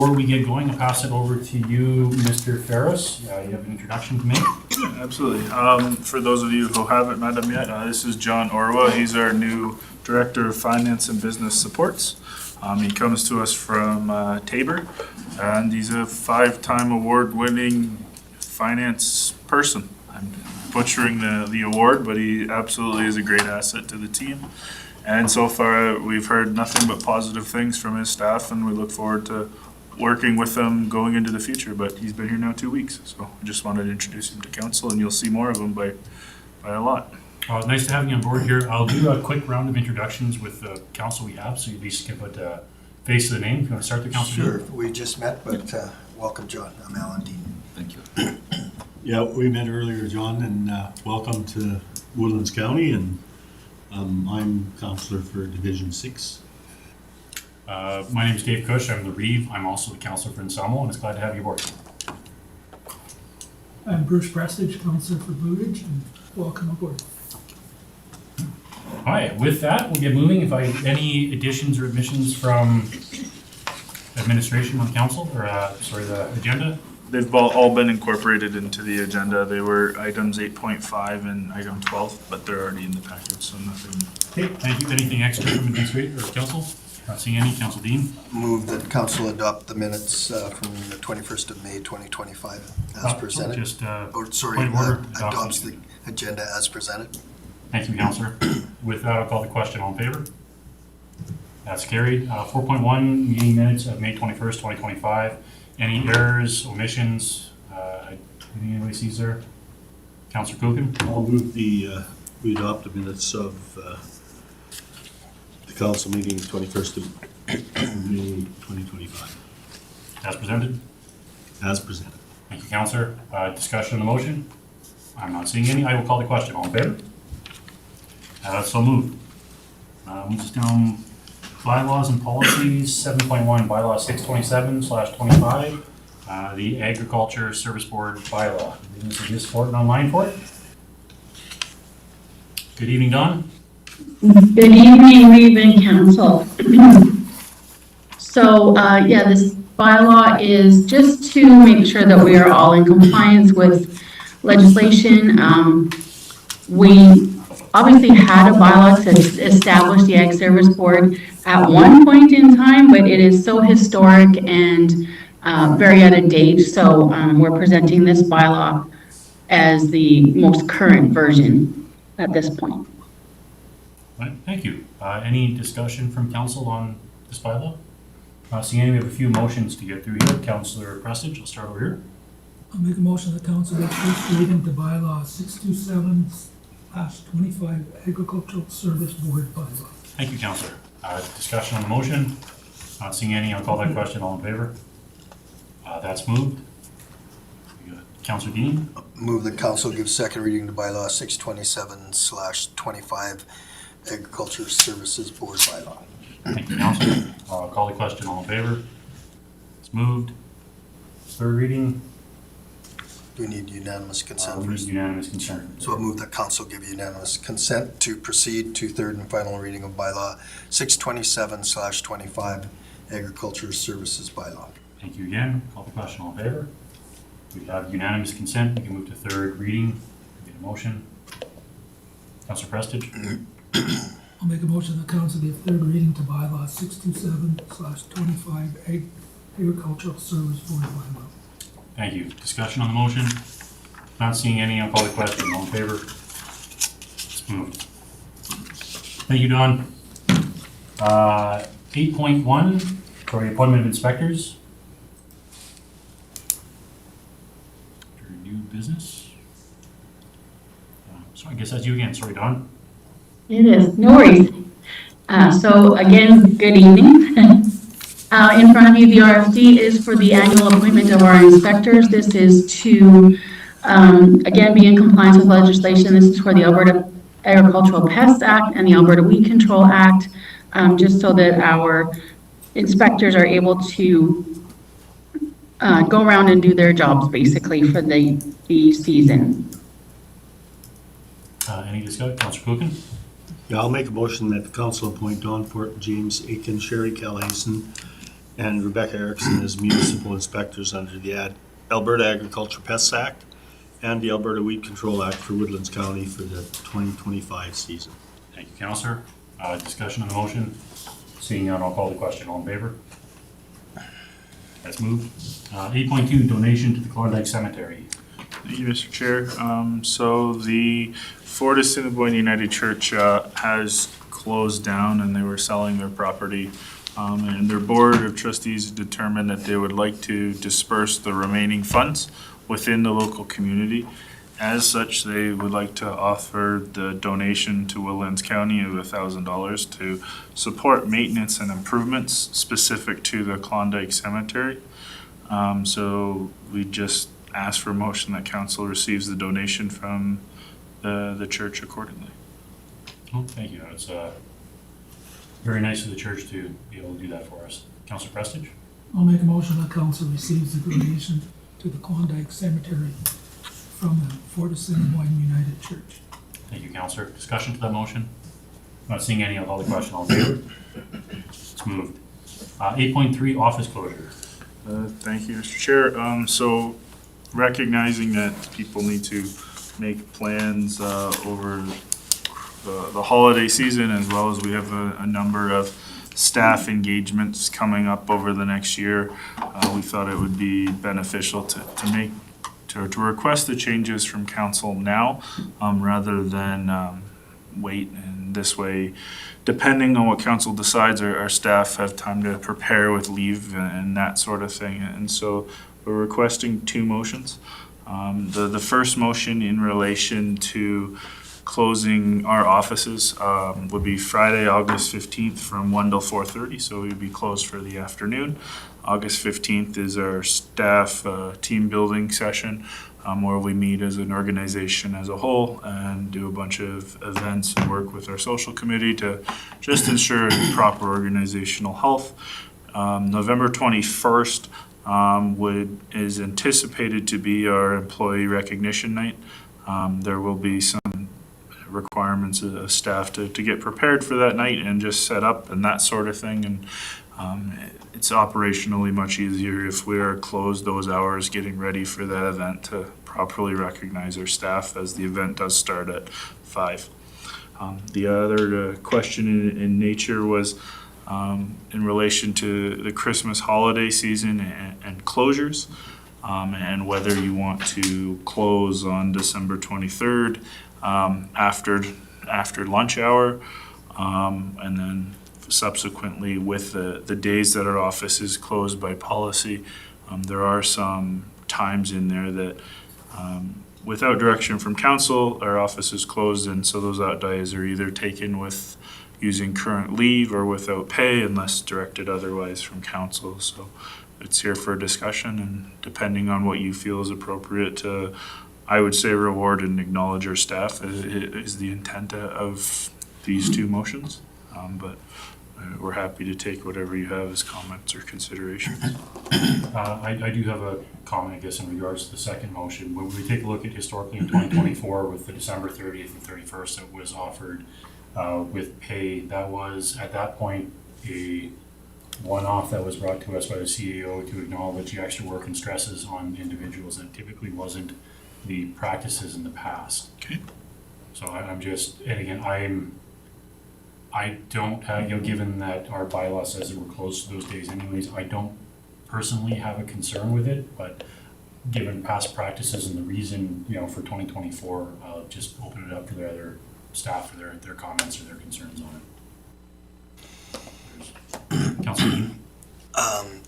Before we get going, I'll pass it over to you, Mr. Ferris. You have an introduction to make? Absolutely. For those of you who haven't met him yet, this is John Orwa. He's our new Director of Finance and Business Supports. He comes to us from Tabor, and he's a 5-time award-winning finance person. I'm butchering the award, but he absolutely is a great asset to the team. And so far, we've heard nothing but positive things from his staff, and we look forward to working with him going into the future. But he's been here now 2 weeks, so I just wanted to introduce him to council, and you'll see more of him by a lot. Nice to have you on board here. I'll do a quick round of introductions with the council we have, so you at least can put a face to the name. If you want to start the council? Sure, we just met, but welcome, John. I'm Alan Dean. Thank you. Yeah, we met earlier, John, and welcome to Woodlands County, and I'm counselor for Division 6. My name is Dave Cush. I'm the Reeve. I'm also the counselor for Insamo, and it's glad to have you aboard. I'm Bruce Prestige, Councillor for Blue Ridge, and welcome aboard. All right, with that, we'll get moving. If any additions or omissions from administration on council, or the agenda? They've all been incorporated into the agenda. They were items 8.5 and item 12, but they're already in the package, so nothing. Okay, thank you. Anything extra from administration or council? Not seeing any. Council Dean? Move that council adopt the minutes from the 21st of May 2025 as presented. Just Sorry, point of order, adopts the agenda as presented. Thank you, Councillor. With that, I'll call the question. All in favor? That's carried. 4.1, meeting minutes of May 21st, 2025. Any errors, omissions? Anything anybody sees there? Councillor Kuchen? I'll move we adopt the minutes of the council meeting 21st of May 2025. As presented? As presented. Thank you, Councillor. Discussion on the motion? I'm not seeing any. I will call the question. All in favor? So moved. Moves us down. Bylaws and policies, 7.1, bylaw 627/25, the Agriculture Service Board bylaw. This is just for it and online for it. Good evening, Don. Good evening, Reeve and Council. So, this bylaw is just to make sure that we are all in compliance with legislation. We obviously had a bylaw to establish the Ag Service Board at one point in time, but it is so historic and very out of date. So we're presenting this bylaw as the most current version at this point. Right, thank you. Any discussion from council on this bylaw? Seeing any, we have a few motions to get through here. Councillor Prestige, I'll start over here. I'll make a motion that council get first reading to bylaw 627/25 Agricultural Service Board bylaw. Thank you, Councillor. Discussion on the motion? Not seeing any, I'll call that question. All in favor? That's moved. We got Councillor Dean? Move that council give second reading to bylaw 627/25 Agriculture Services Board bylaw. Thank you, Councillor. Call the question. All in favor? It's moved. Third reading? Do we need unanimous consent We need first? unanimous consent. So I'll move that council give unanimous consent to proceed to third and final reading of bylaw 627/25 Agriculture Services bylaw. Thank you again. Call the question. All in favor? We have unanimous consent. We can move to third reading. Get a motion. Councillor Prestige? I'll make a motion that council give third reading to bylaw 627/25 Agricultural Service Board bylaw. Thank you. Discussion on the motion? Not seeing any, I'll call the question. All in favor? It's moved. Thank you, Don. 8.1, for the appointment of inspectors. Under new business. So I guess that's you again. Sorry, Don. It is, no worries. So again, good evening. In front of you, the RFD is for the annual appointment of our inspectors. This is to, again, be in compliance with legislation. This is for the Alberta Agricultural Pests Act and the Alberta Weed Control Act, just so that our inspectors are able to go around and do their jobs, basically, for the season. Any discussion? Councillor Kuchen? Yeah, I'll make a motion that the council appoint Don Fort, James Aiken, Sherry Callahan, and Rebecca Erickson as municipal inspectors under the Alberta Agriculture Pests Act and the Alberta Weed Control Act for Woodlands County for the 2025 season. Thank you, Counselor. Discussion on the motion? Seeing none, I'll call the question. All in favor? That's moved. 8.2, donation to the Klondike Cemetery. Thank you, Mr. Chair. So the Fort Assiniboine United Church has closed down and they were selling their property. And their board of trustees determined that they would like to disperse the remaining funds within the local community. As such, they would like to offer the donation to Woodlands County of $1,000 to support maintenance and improvements specific to the Klondike Cemetery. So we just ask for a motion that council receives the donation from the church accordingly. Oh, thank you. It's very nice of the church to be able to do that for us. Counselor Prestige? I'll make a motion that council receives the donation to the Klondike Cemetery from the Fort Assiniboine United Church. Thank you, Counselor. Discussion to that motion? Not seeing any, I'll call the question. All in favor? It's moved. 8.3, office closure. Thank you, Mr. Chair. So recognizing that people need to make plans over the holiday season, as well as we have a number of staff engagements coming up over the next year, we thought it would be beneficial to request the changes from council now, rather than wait. And this way, depending on what council decides, our staff have time to prepare with leave and that sort of thing. And so we're requesting two motions. The first motion in relation to closing our offices would be Friday, August 15th from 1 till 4:30, so we would be closed for the afternoon. August 15th is our staff team building session, where we meet as an organization as a whole and do a bunch of events and work with our social committee to just ensure proper organizational health. November 21st is anticipated to be our employee recognition night. There will be some requirements of staff to get prepared for that night and just set up and that sort of thing. And it's operationally much easier if we are closed those hours getting ready for that event to properly recognize our staff, as the event does start at 5. The other question in nature was in relation to the Christmas holiday season and closures, and whether you want to close on December 23rd after lunch hour, and then subsequently with the days that our office is closed by policy. There are some times in there that without direction from council, our office is closed, and so those days are either taken with using current leave or without pay unless directed otherwise from council. So it's here for discussion, and depending on what you feel is appropriate to, I would say, reward and acknowledge our staff is the intent of these two motions. But we're happy to take whatever you have as comments or considerations. I do have a comment, I guess, in regards to the second motion. When we take a look at historically in 2024 with the December 30th and 31st that was offered with pay, that was at that point a one-off that was brought to us by the CAO to acknowledge the extra work and stresses on individuals that typically wasn't the practices in the past. Okay. So I'm just, and again, I don't have, given that our bylaw says that we're closed to those days anyways, I don't personally have a concern with it, but given past practices and the reason, for 2024, I'll just open it up to their other staff for their comments or their concerns on it. Councilor Dean?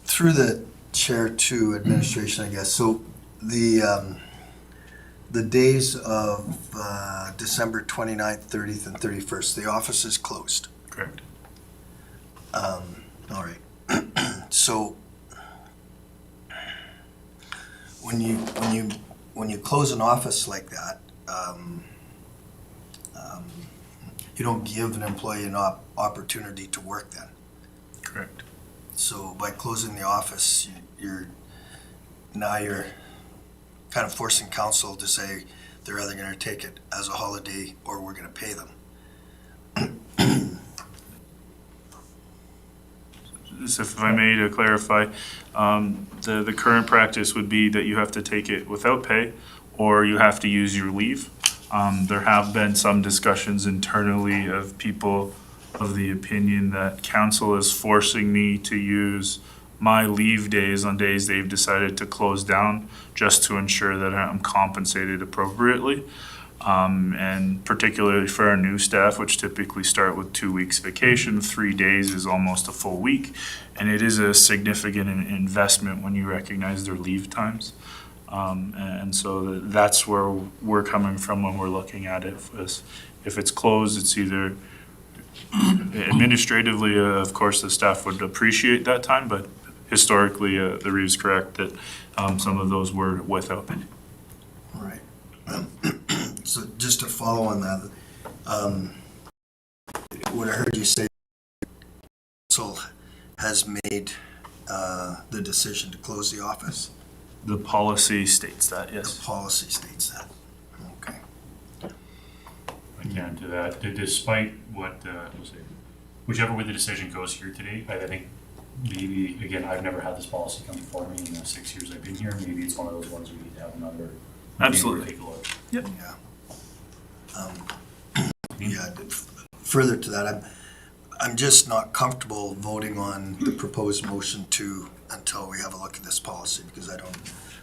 Through the chair to administration, I guess. So the days of December 29th, 30th, and 31st, the office is closed. Correct. All right. So when you close an office like that, you don't give an employee an opportunity to work then. Correct. So by closing the office, you're kind of forcing council to say they're either going to take it as a holiday or we're going to pay them. if I may, to clarify, the current practice would be that you have to take it without pay, or you have to use your leave. There have been some discussions internally of people of the opinion that council is forcing me to use my leave days on days they've decided to close down, just to ensure that I'm compensated appropriately. And particularly for our new staff, which typically start with 2 weeks vacation, 3 days is almost a full week. And it is a significant investment when you recognize their leave times. And so that's where we're coming from when we're looking at it. If it's closed, it's either administratively, of course, the staff would appreciate that time, but historically, the read's correct that some of those were without pay. All right. So just to follow on that, what I heard you say, council has made the decision to close the office. The policy states that, The yes. policy states that. Okay. Again, to that, despite what, we'll say, whichever way the decision goes here today, I think maybe, again, I've never had this policy come before me in the 6 years I've been here. Maybe it's one of those ones we need to have another. Absolutely. Take a look. Yeah. Further to that, I'm just not comfortable voting on the proposed motion until we have a look at this policy, because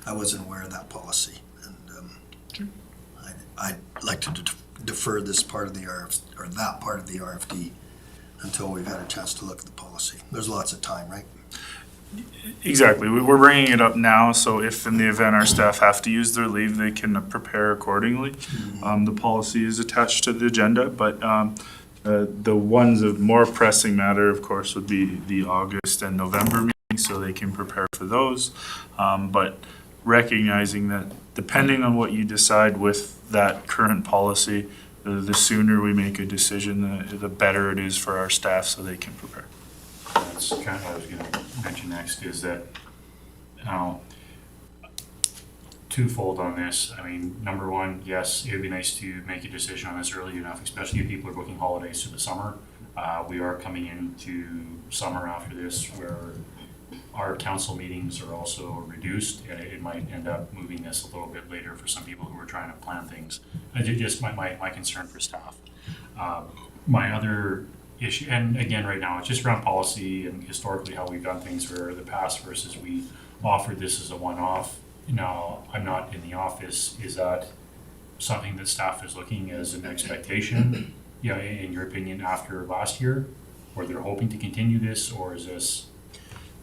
I wasn't aware of that policy. And I'd like to defer this part of the or that part of the RFD until we've had a chance to look at the policy. There's lots of time, right? Exactly. We're bringing it up now, so if in the event our staff have to use their leave, they can prepare accordingly. The policy is attached to the agenda, but the ones of more pressing matter, of course, would be the August and November meetings, so they can prepare for those. But recognizing that depending on what you decide with that current policy, the sooner we make a decision, the better it is for our staff so they can prepare. That's kind of what I was going to mention next, is that twofold on this. I mean, number one, yes, it would be nice to make a decision on this early enough, especially if people are booking holidays through the summer. We are coming into summer after this where our council meetings are also reduced, and it might end up moving this a little bit later for some people who are trying to plan things. Just my concern for staff. My other issue, and again, right now, it's just around policy and historically how we've done things for the past versus we offered this as a one-off. Now, I'm not in the office. Is that something that staff is looking as an expectation, in your opinion, after last year? Or they're hoping to continue this, or is this,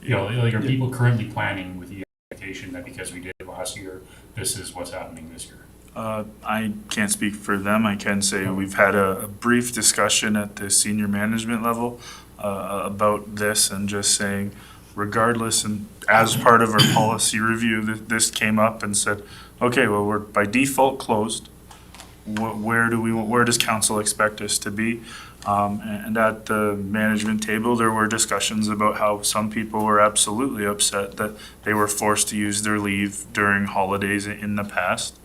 are people currently planning with the expectation that because we did it last year, this is what's happening this year? I can't speak for them. I can say we've had a brief discussion at the senior management level about this, and just saying, regardless, and as part of our policy review, this came up and said, okay, well, we're by default closed. Where does council expect us to be? And at the management table, there were discussions about how some people were absolutely upset that they were forced to use their leave during holidays in the past.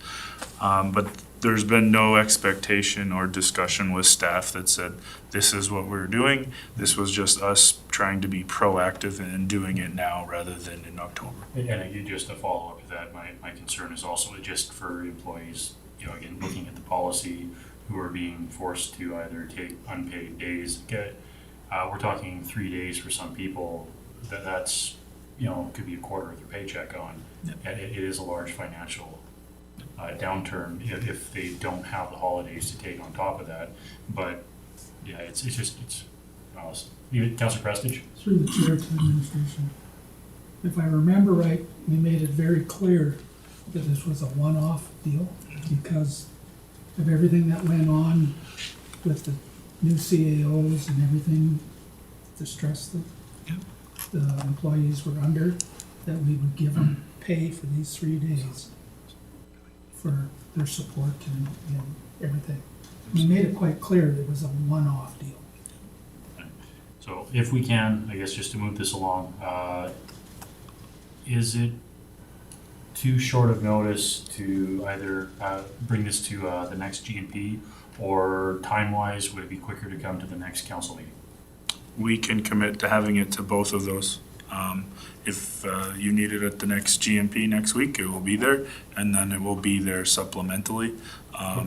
But there's been no expectation or discussion with staff that said, this is what we're doing. This was just us trying to be proactive and doing it now rather than in October. And again, just to follow up with that, my concern is also just for employees, again, looking at the policy, who are being forced to either take unpaid days. We're talking 3 days for some people. That's could be a quarter of their paycheck on. And it is a large financial downturn if they don't have the holidays to take on top of that. But yeah, it's Councilor Prestige. Through the chair to administration. If I remember right, we made it very clear that this was a one-off deal because of everything that went on with the new CAOs and everything, the stress that the employees were under, that we would give them pay for these 3 days for their support and everything. We made it quite clear that it was a one-off deal. So if we can, I guess just to move this along, is it too short of notice to either bring this to the next GNP, or time-wise, would it be quicker to come to the next council meeting? we can commit to having it to both of those. If you need it at the next GMP next week, it will be there, and then it will be there supplementally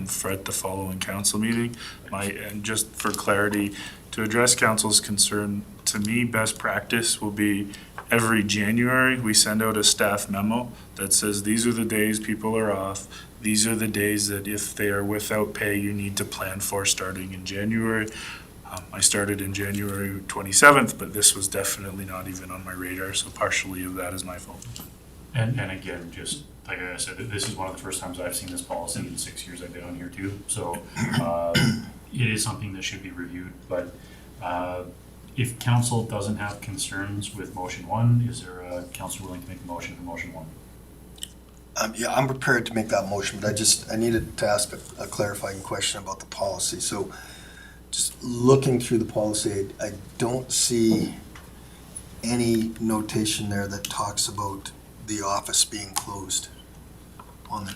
for at the following council meeting. And just for clarity, to address council's concern, to me, best practice will be every January, we send out a staff memo that says these are the days people are off. These are the days that if they are without pay, you need to plan for starting in January. I started in January 27th, but this was definitely not even on my radar, so partially of that is my fault. And again, just like I said, this is one of the first times I've seen this policy in 6 years I've been on here too. So it is something that should be reviewed, but if council doesn't have concerns with motion one, is there a council willing to make a motion for motion one? Yeah, I'm prepared to make that motion, but I needed to ask a clarifying question about the policy. So just looking through the policy, I don't see any notation there that talks about the office being closed on it.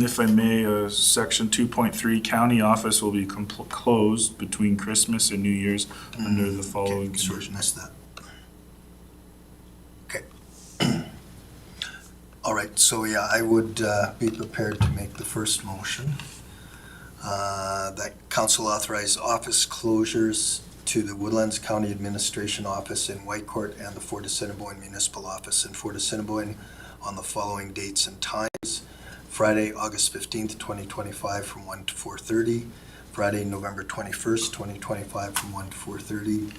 If I may, section 2.3, county office will be closed between Christmas and New Year's under the following Okay, sorry, conditions. missed that. Okay. All right, so yeah, I would be prepared to make the first motion. That council authorize office closures to the Woodlands County Administration Office in Whitecourt and the Fort Assiniboine Municipal Office in Fort Assiniboine on the following dates and times. Friday, August 15th, 2025 from 1 to 4:30. Friday, November 21st, 2025 from 1 to 4:30.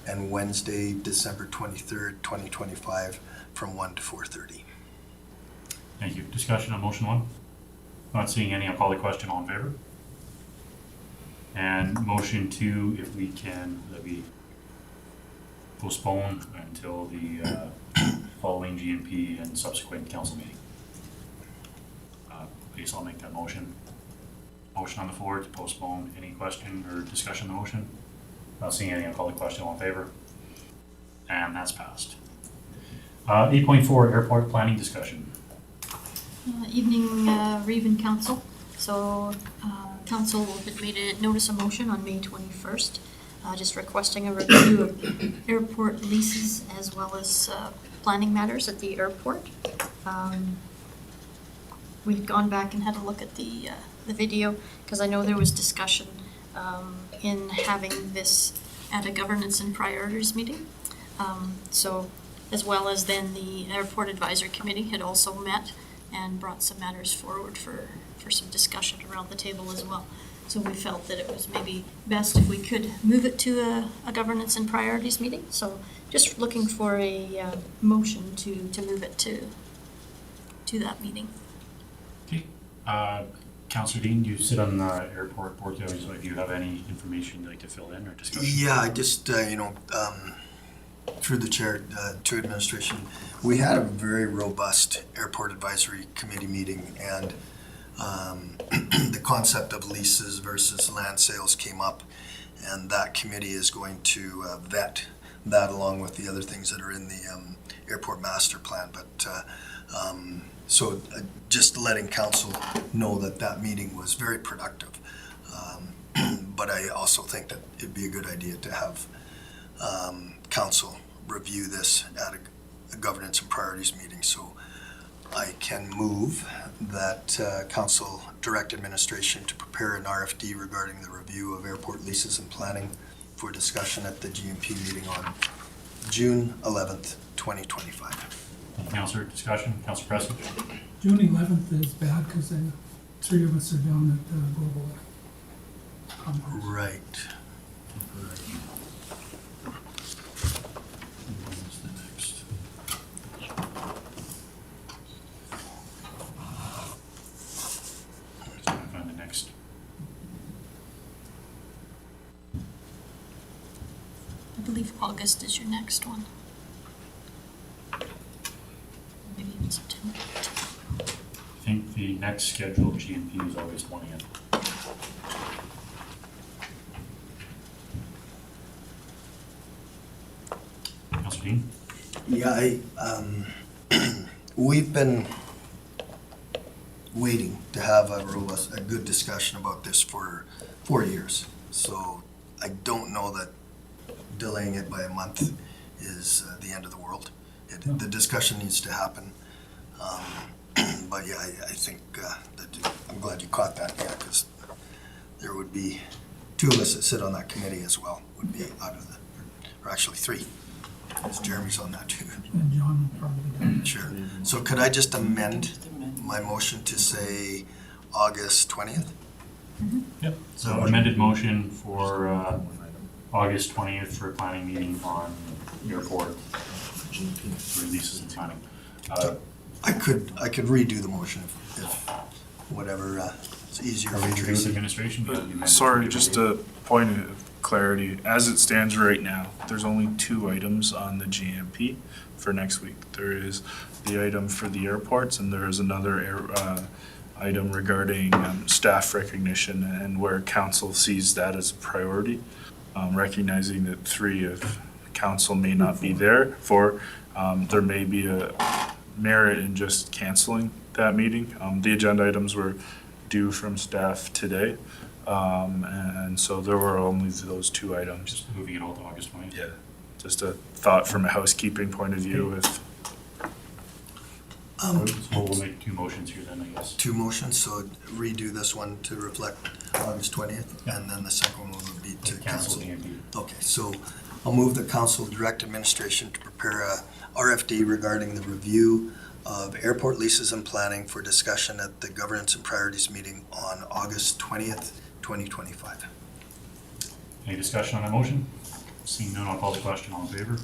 And Wednesday, December 23rd, 2025 from 1 to 4:30. Thank you. Discussion on motion one? Not seeing any, I'll call the question. All in favor? And motion two, if we can, that we postpone until the following GMP and subsequent council meeting. Please, I'll make that motion. Motion on the floor to postpone. Any question or discussion on the motion? Not seeing any, I'll call the question. All in favor? And that's passed. 8.4, airport planning discussion. Evening, Reeve and Council. So, Council had made a notice of motion on May 21st, just requesting a review of airport leases as well as planning matters at the airport. We've gone back and had a look at the video, because I know there was discussion in having this at a governance and priorities meeting. So, as well as then the Airport Advisory Committee had also met and brought some matters forward for some discussion around the table as well. So we felt that it was maybe best if we could move it to a governance and priorities meeting. So just looking for a motion to move it to that meeting. Okay. Councillor Dean, you sit on the airport board, so if you have any information you'd like to fill in or discuss? Yeah, I just, through the chair to administration, we had a very robust airport advisory committee meeting, and the concept of leases versus land sales came up, and that committee is going to vet that along with the other things that are in the airport master plan. But so just letting council know that meeting was very productive. But I also think that it'd be a good idea to have council review this at a governance and priorities meeting. So I can move that council direct administration to prepare an RFD regarding the review of airport leases and planning for discussion at the GMP meeting on June 11th, 2025. Councillor, discussion? Councillor Preston? June 11th is bad because then 3 of us are down at the Global Conference. Right. What's the next? Let's try to find the next. I believe August is your next one. Maybe even September. I think the next scheduled GMP is August 20th. Councillor Dean? Yeah, we've been waiting to have a good discussion about this for 4 years. So I don't know that delaying it by a month is the end of the world. The discussion needs to happen. But yeah, I think that I'm glad you caught that, yeah, because there would be two of us that sit on that committee as well, would be out of the, or actually three, because Jeremy's on that too. And John will probably do. Sure. So could I just amend my motion to say August 20th? Yep. So amended motion for August 20th for a planning meeting on airport releases and planning. I could redo the motion if whatever, it's easier Are we for good with Tracy. administration? Do you have the amended Sorry, motion? just a point of clarity. As it stands right now, there's only 2 items on the GMP for next week. There is the item for the airports, and there is another item regarding staff recognition and where council sees that as a priority. Recognizing that 3 of council may not be there there may be a merit in just canceling that meeting. The agenda items were due from staff today, and so there were only those 2 items. Just moving it all to August 20th. Yeah, just a thought from a housekeeping point of view. So we'll make 2 motions here then, I guess. 2 motions, so redo this one to reflect August 20th, Yeah. and then the second one would be to Cancel cancel. GMP. Okay, so I'll move the council direct administration to prepare a RFD regarding the review of airport leases and planning for discussion at the governance and priorities meeting on August 20th, 2025. Any discussion on that motion? Seeing none, I'll call the question. All in favor?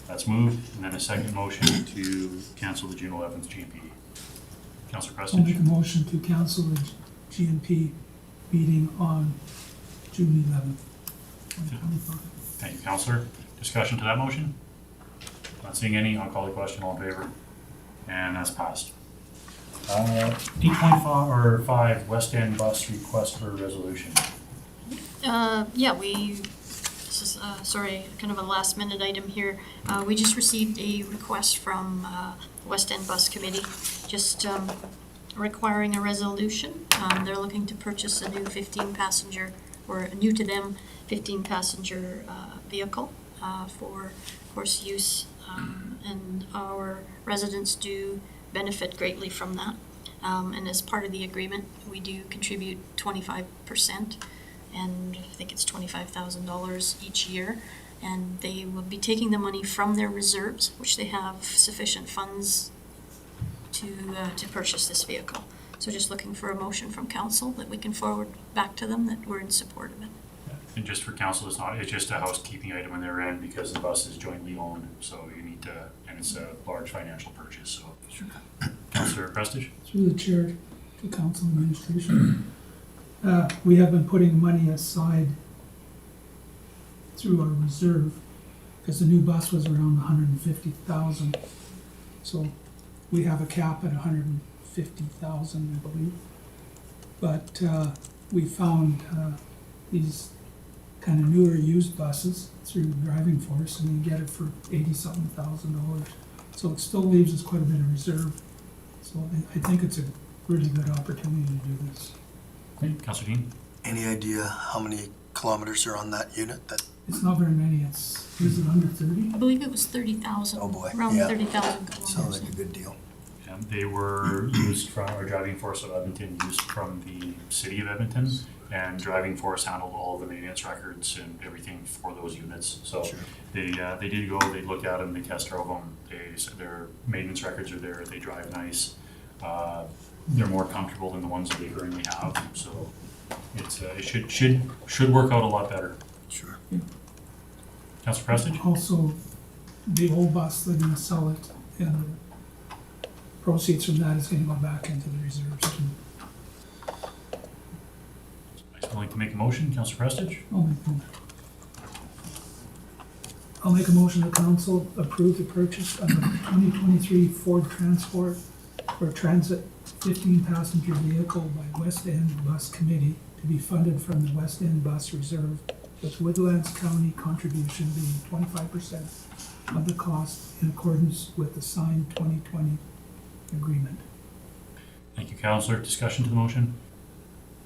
That's moved. And then a second motion to cancel the June 11th GMP. Councillor I'll make a Prestige? motion to cancel the GMP meeting on June 11th, 2025. Thank you, Councillor. Discussion to that motion? Not seeing any, I'll call the question. All in favor? And that's passed. 8.5 West End bus request for resolution. Yeah, this is, sorry, kind of a last minute item here. We just received a request from West End Bus Committee, just requiring a resolution. They're looking to purchase a new 15-passenger, or a new to them, 15-passenger vehicle for course use, and our residents do benefit greatly from that. And as part of the agreement, we do contribute 25%, and I think it's $25,000 each year. And they will be taking the money from their reserves, which they have sufficient funds to purchase this vehicle. So just looking for a motion from council that we can forward back to them that we're in support of it. And just for council, it's just a housekeeping item on their end because the bus is jointly owned, so you need to, and it's a large financial purchase, so. Councillor Prestige? Through the chair to council administration. We have been putting money aside through our reserve, because the new bus was around 150,000. So we have a cap at 150,000, I believe. But we found these kind of newer used buses through Driving Force, and we get it for $80-something thousand. So it still leaves us quite a bit of reserve. So I think it's a really good opportunity to do this. Okay, Councillor Dean? Any idea how many kilometers are on that unit? That It's not very many, is it under 30? I believe it was 30,000. Oh, boy. Around Yeah. 30,000 sounds kilometers. like a good deal. They were used from, or Driving Force of Edmonton used from the city of Edmonton, and Driving Force handled all of the maintenance records and everything for those units. So Sure. they did go, they looked at them, they test drove them, they said their maintenance records are there, they drive nice. They're more comfortable than the ones that they currently have, so it should work out a lot better. Sure. Councillor Prestige? Also, the old bus, they're gonna sell it, and proceeds from that is gonna go back into the reserves. I'd like to make a motion, Councillor Prestige? I'll make a motion that council approve the purchase of a 2023 Ford Transport for transit 15-passenger vehicle by West End Bus Committee to be funded from the West End Bus Reserve, with Woodlands County contribution being 25% of the cost in accordance with the signed 2020 agreement. Thank you, Councillor. Discussion to the motion?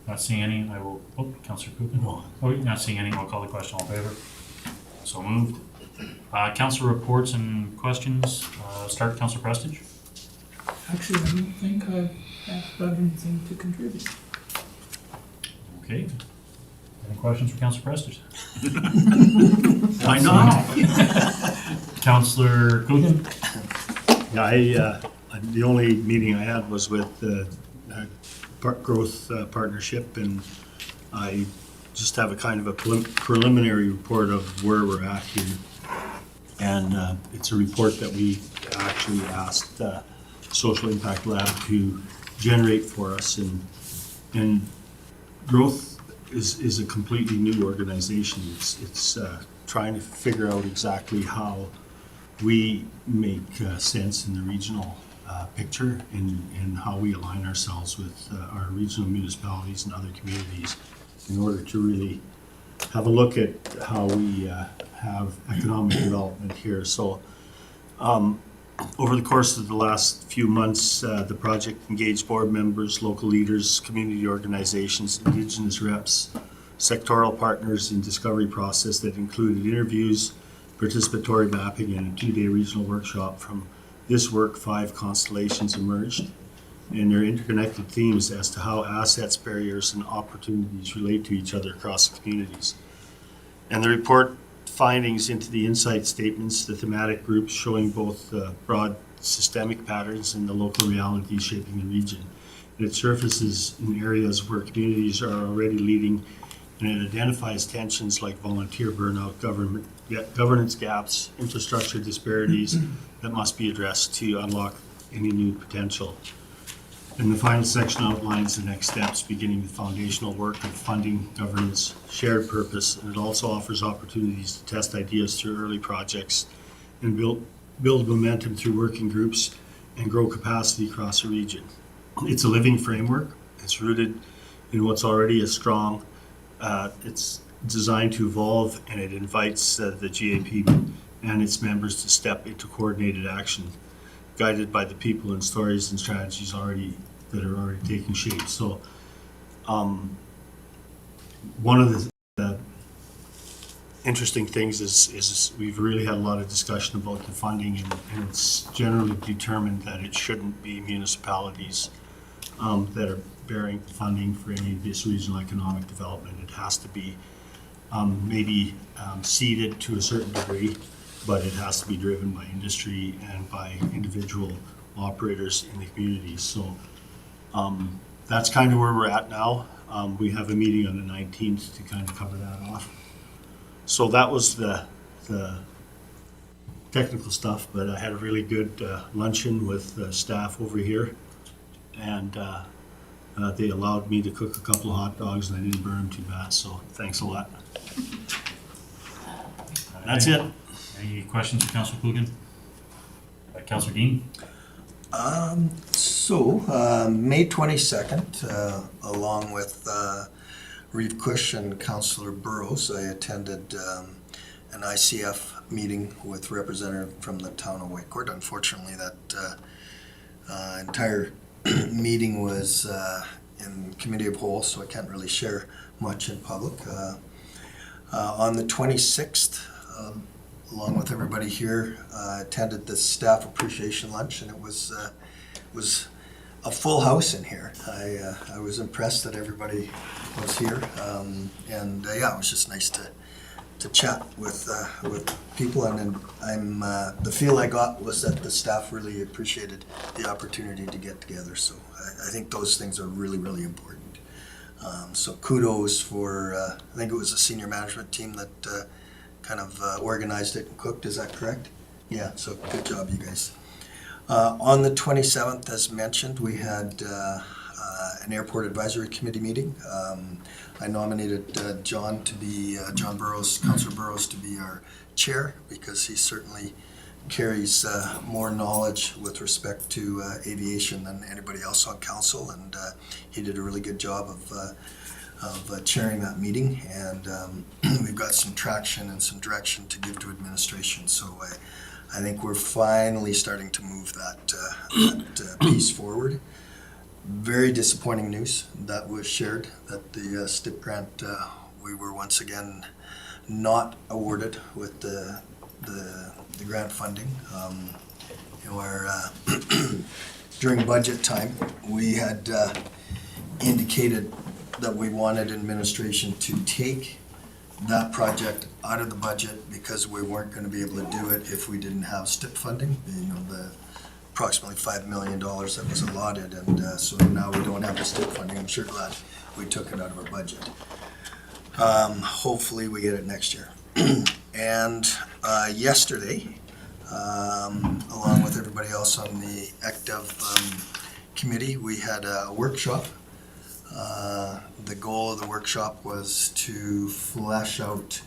Not seeing any, I will, Councillor Coopin? Oh, not seeing any, I'll call the question. All in favor? So moved. Council reports and questions. Start Council Prestige. Actually, I don't think I have got anything to contribute. Okay. Any questions for Council Prestige? Why not? Councillor Coogan? Yeah, the only meeting I had was with the Growth Partnership, and I just have a kind of a preliminary report of where we're at here. And it's a report that we actually asked Social Impact Lab to generate for us. And Growth is a completely new organization. It's trying to figure out exactly how we make sense in the regional picture and how we align ourselves with our regional municipalities and other communities in order to really have a look at how we have economic development here. So over the course of the last few months, the project engaged board members, local leaders, community organizations, Indigenous reps, sectoral partners in discovery process that included interviews, participatory mapping, and a 2-day regional workshop. From this work, 5 constellations emerged, and their interconnected themes as to how assets, barriers, and opportunities relate to each other across the communities. And the report findings into the insight statements, the thematic groups showing both broad systemic patterns and the local realities shaping the region. And it surfaces in areas where communities are already leading, and it identifies tensions like volunteer burnout, governance gaps, infrastructure disparities that must be addressed to unlock any new potential. And the final section outlines the next steps, beginning with foundational work of funding, governance, shared purpose, and it also offers opportunities to test ideas through early projects and build momentum through working groups and grow capacity across the region. It's a living framework. It's rooted in what's already a strong, it's designed to evolve, and it invites the GAP and its members to step into coordinated action, guided by the people and stories and strategies that are already taking shape. So one of the interesting things is we've really had a lot of discussion about the funding, and it's generally determined that it shouldn't be municipalities that are bearing funding for any of this regional economic development. It has to be maybe seeded to a certain degree, but it has to be driven by industry and by individual operators in the communities. So that's kind of where we're at now. We have a meeting on the 19th to kind of cover that off. So that was the technical stuff, but I had a really good luncheon with staff over here, and they allowed me to cook a couple of hot dogs, and I didn't burn them too bad, so thanks a lot. That's it. Any questions for Councillor Coogan? Councillor Dean? May 22nd, along with Reeve Cush and Councillor Burrows, I attended an ICF meeting with a representative from the town of Whitecourt. Unfortunately, that entire meeting was in committee of whole, so I can't really share much in public. On the 26th, along with everybody here, attended the staff appreciation lunch, and it was a full house in here. I was impressed that everybody was here, and yeah, it was just nice to chat with people, and then the feel I got was that the staff really appreciated the opportunity to get together. So I think those things are really, really important. So kudos for I think it was a senior management team that kind of organized it and cooked. Is that correct? Yeah. So good job, you guys. On the 27th, as mentioned, we had an airport advisory committee meeting. I nominated John Burrows, Councillor Burrows, to be our chair, because he certainly carries more knowledge with respect to aviation than anybody else on council, and he did a really good job of chairing that meeting, and we've got some traction and some direction to give to administration. So I think we're finally starting to move that piece forward. Very disappointing news that was shared, that the STIP grant, we were once again not awarded with the grant funding. During budget time, we had indicated that we wanted administration to take that project out of the budget because we weren't going to be able to do it if we didn't have STIP funding, the approximately $5 million that was allotted. And so now we don't have the STIP funding. I'm sure glad we took it out of our budget. Hopefully we get it next year. And yesterday, along with everybody else on the ECDEV committee, we had a workshop. The goal of the workshop was to flesh out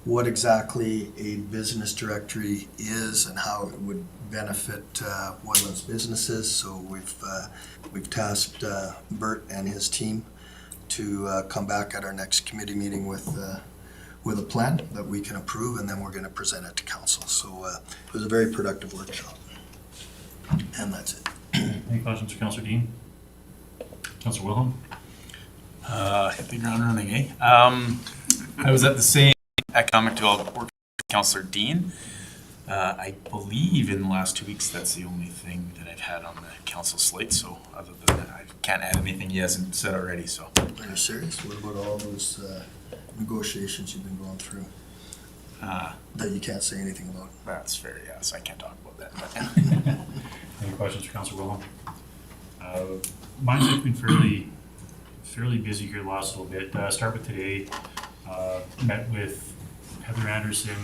what exactly a business directory is and how it would benefit Woodlands businesses. So we've tasked Bert and his team to come back at our next committee meeting with a plan that we can approve, and then we're going to present it to council. So it was a very productive workshop, and that's it. Any questions for Councillor Dean? Councillor Wilhelm? Hit the ground running, eh? I was at the same economic development work with Councillor Dean. I believe in the last 2 weeks, that's the only thing that I've had on the council slate. So other than that, I can't add anything he hasn't said already. So. Are you serious? What about all those negotiations you've been going through that you can't say anything about? That's fair, yes. I can't talk about that. Any questions for Councillor Wilhelm? Mine's been fairly busy here the last little bit. Start with today. Met with Heather Anderson,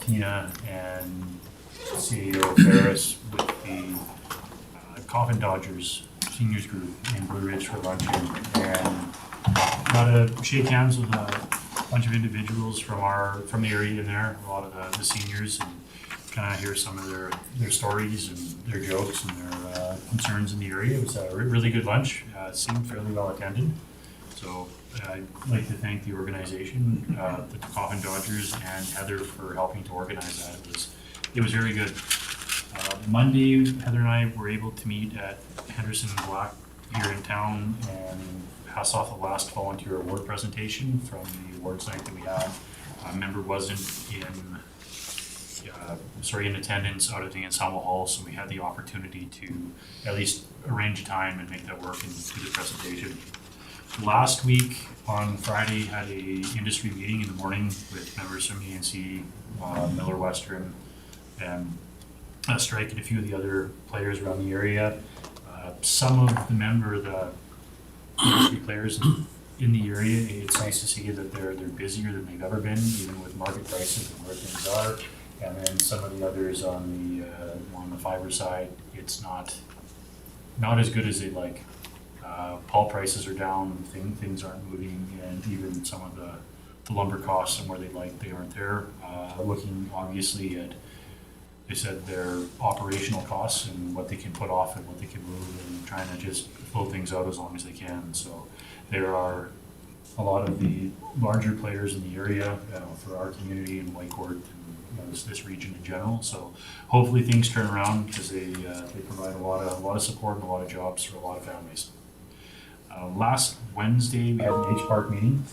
Tina, and CEO Ferris with the Coffin Dodgers Seniors Group in Blue Ridge for luncheon, and got to shake hands with a bunch of individuals from the area in there, a lot of the seniors, and kind of hear some of their stories and their jokes and their concerns in the area. It was a really good lunch. Seemed fairly well attended. So I'd like to thank the organization, the Coffin Dodgers, and Heather for helping to organize that. It was very good. Monday, Heather and I were able to meet at Henderson and Black here in town and pass off the last volunteer award presentation from the awards night that we had. A member wasn't in attendance out of the ensemble hall, so we had the opportunity to at least arrange time and make that work and do the presentation. Last week on Friday, had a industry meeting in the morning with members from ENC, Miller Western, and Strike and a few of the other players around the area. Some of the industry players in the area, it's nice to see that they're busier than they've ever been, even with market prices and where things are. And then some of the others on the fiber side, it's not as good as they'd like. Pulp prices are down, things aren't moving, and even some of the lumber costs and where they'd like, they aren't there. Looking obviously at, they said, their operational costs and what they can put off and what they can move, and trying to just flow things out as long as they can. So there are a lot of the larger players in the area for our community in Whitecourt and this region in general. So hopefully things turn around because they provide a lot of support and a lot of jobs for a lot of families. Last Wednesday we had an H-Park meeting.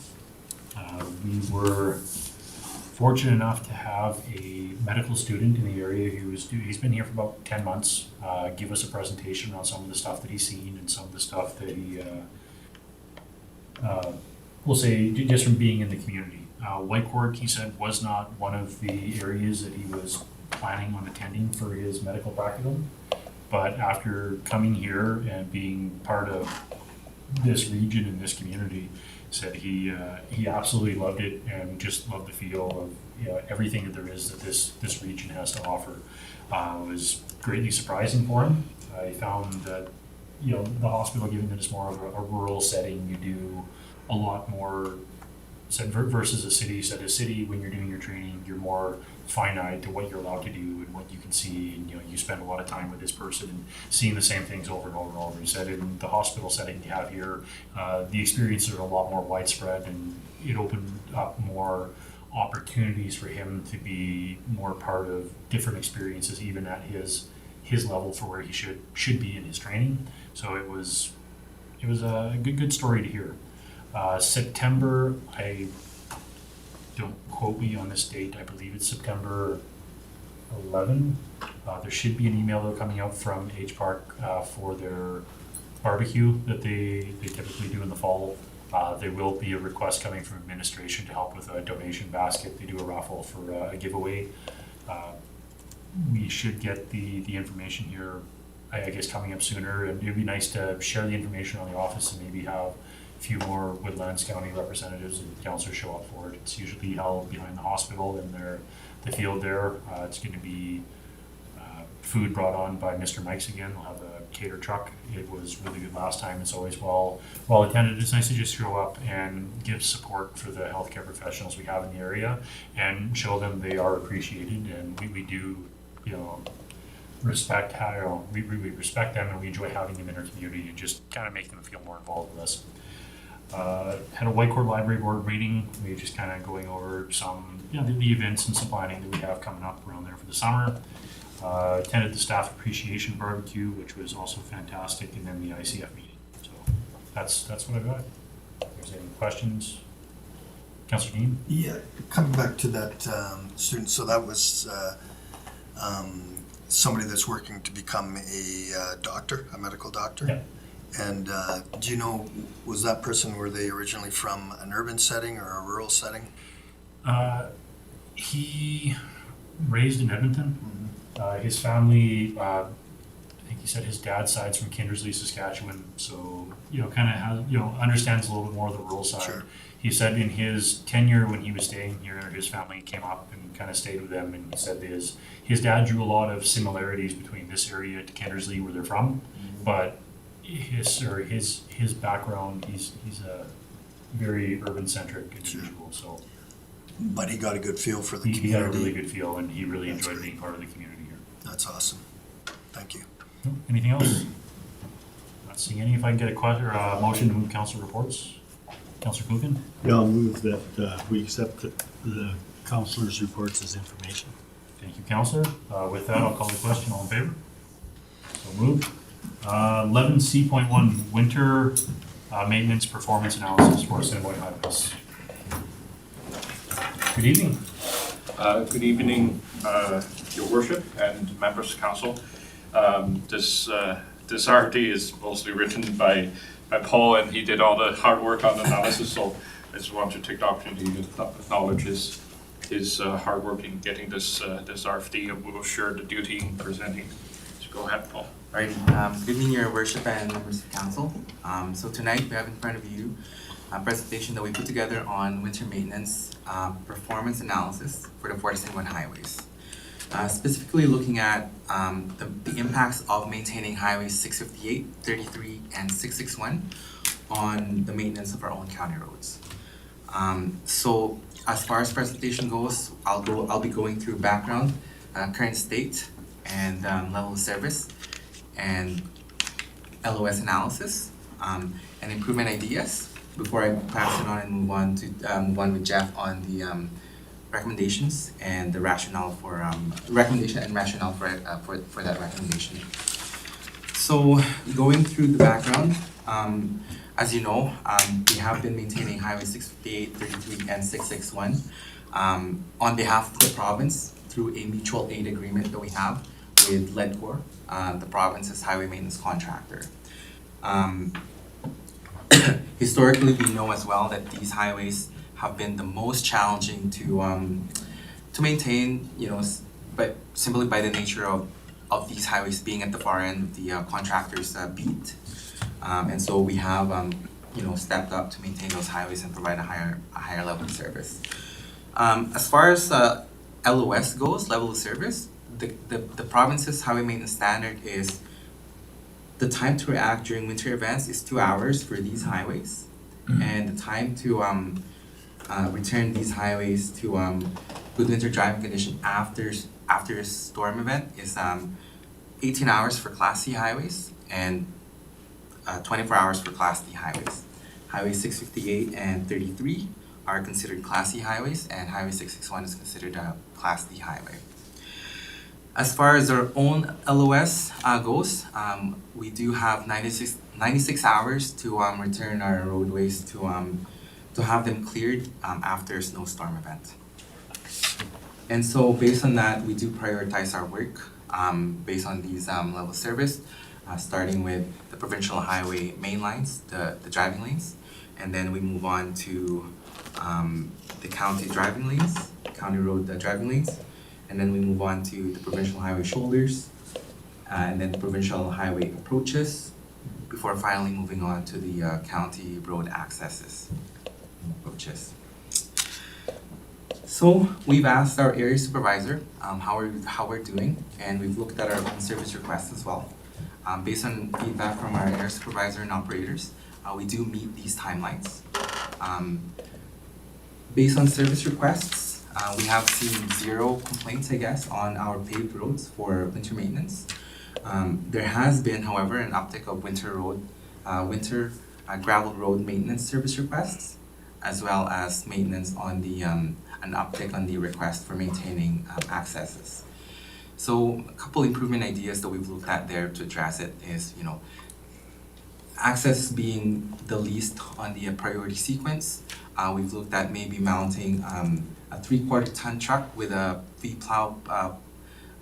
We were fortunate enough to have a medical student in the area he's been here for about 10 months, give us a presentation on some of the stuff that he's seen and some of the stuff that he, we'll say, just from being in the community. Whitecourt, he said, was not one of the areas that he was planning on attending for his medical practicum, but after coming here and being part of this region and this community, said he absolutely loved it and just loved the feel of everything that there is that this region has to offer. It was greatly surprising for him. I found that the hospital, given that it's more of a rural setting, you do a lot more versus a city. Said a city, when you're doing your training, you're more finite to what you're allowed to do and what you can see, and you spend a lot of time with this person and seeing the same things over and over and over. He said in the hospital setting you have here, the experiences are a lot more widespread, and it opened up more opportunities for him to be more part of different experiences, even at his level for where he should be in his training. So it was a good story to hear. September, I don't quote me on this date, I believe it's September 11. There should be an email though coming out from H Park for their barbecue that they typically do in the fall. There will be a request coming from administration to help with a donation basket. They do a raffle for a giveaway. We should get the information here, I guess, coming up sooner, and it'd be nice to share the information on the office and maybe have a few more Woodlands County representatives and councillors show up for it. It's usually held behind the hospital in the field there. It's going to be food brought on by Mr. Mike's again. We'll have a cater truck. It was really good last time. It's always well attended. It's nice to just show up and give support for the healthcare professionals we have in the area and show them they are appreciated, and we do, respect how we respect them, and we enjoy having them in our community and just kind of make them feel more involved with us. Had a Whitecourt Library Board meeting. We just kind of going over some, the events and some planning that we have coming up around there for the summer. Attended the staff appreciation barbecue, which was also fantastic, and then the ICF meeting. So that's what I've got. If there's any questions, Councillor Dean? Yeah, coming back to that student, so that was somebody that's working to become a doctor, a medical doctor? Yeah. And do you know, was that person, were they originally from an urban setting or a rural setting? He raised in Edmonton. His family, I think he said his dad's side's from Kindersley, Saskatchewan, so, kind of has, understands a little bit more of the rural side. Sure. He said in his tenure when he was staying here, his family came up and kind of stayed with them, and he said his dad drew a lot of similarities between this area to Kindersley where they're from, but his background, he's a very urban-centric individual, so But he got a good feel for the he community. had a really good feel, and he really That's enjoyed great. being part of the community here. That's awesome. Thank you. Anything else? Not seeing any. If I can get a motion to move council reports. Councillor Klugen? Yeah, I'll move that we accept the councillors' reports as information. Thank you, councillor. With that, I'll call the question. All in favor? So moved. 11C.1, winter maintenance performance analysis for Assiniboine Highways. Good evening. Good evening, Your Worship and members of council. This RFD is mostly written by Paul, and he did all the hard work on the analysis, so I just want to take the opportunity to acknowledge his hard work in getting this RFD, and we'll share the duty in presenting. So go ahead, Paul. All right, good evening, Your Worship and members of council. So tonight we have in front of you a presentation that we put together on winter maintenance performance analysis for the 47 highways. Specifically looking at the impacts of maintaining highways 658, 33, and 661 on the maintenance of our own county roads. So as far as presentation goes, I'll be going through background, current state, and level of service, and LOS analysis, and improvement ideas before I pass it on and move on with Jeff on the recommendations and the rationale for recommendation and rationale for that recommendation. So going through the background, as you know, we have been maintaining Highway 658, 33, and 661 on behalf of the province through a mutual aid agreement that we have with Ledcor, the province's highway maintenance contractor. Historically, we know as well that these highways have been the most challenging to maintain, but simply by the nature of these highways being at the far end of the contractor's beat. And so we have, stepped up to maintain those highways and provide a higher level of service. As far as LOS goes, level of service, the province's highway maintenance standard is the time to react during winter events is 2 hours for these highways, and the time to return these highways to good winter driving condition after a storm event is 18 hours for Class C highways and 24 hours for Class D highways. Highway 658 and 33 are considered Class C highways, and Highway 661 is considered a Class D highway. As far as our own LOS goes, we do have 96 hours to return our roadways to to have them cleared after a snowstorm event. And so based on that, we do prioritize our work based on these level of service, starting with the provincial highway main lines, the driving lanes, and then we move on to the county driving lanes, county road driving lanes, and then we move on to the provincial highway shoulders, and then the provincial highway approaches, before finally moving on to the county road accesses, approaches. So we've asked our area supervisor how we're doing, and we've looked at our own service requests as well. Based on feedback from our area supervisor and operators, we do meet these timelines. Based on service requests, we have seen 0 complaints, I guess, on our paved roads for winter maintenance. There has been, however, an uptick of winter gravel road maintenance service requests, as well as maintenance on the an uptick on the request for maintaining accesses. So a couple improvement ideas that we've looked at there to address it is, access being the least on the priority sequence. We've looked at maybe mounting a 3/4 ton truck with a V-plow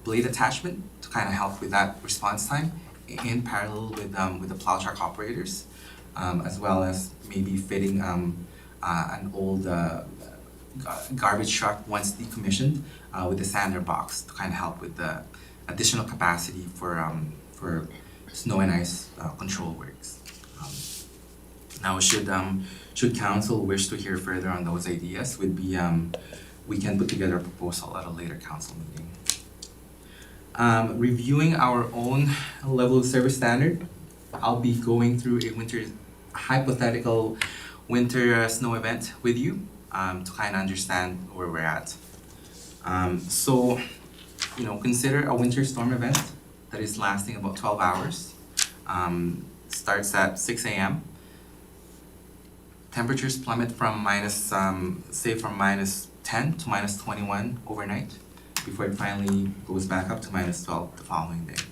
blade attachment to kind of help with that response time in parallel with the plow truck operators, as well as maybe fitting an old garbage truck once decommissioned with a sander box to kind of help with the additional capacity for snow and ice control works. Now, should council wish to hear further on those ideas, we can put together a proposal at a later council meeting. Reviewing our own level of service standard, I'll be going through a hypothetical winter snow event with you to kind of understand where we're at. So, consider a winter storm event that is lasting about 12 hours. Starts at 6 a.m. Temperatures plummet from minus 10 to minus 21 overnight before it finally goes back up to minus 12 the following day.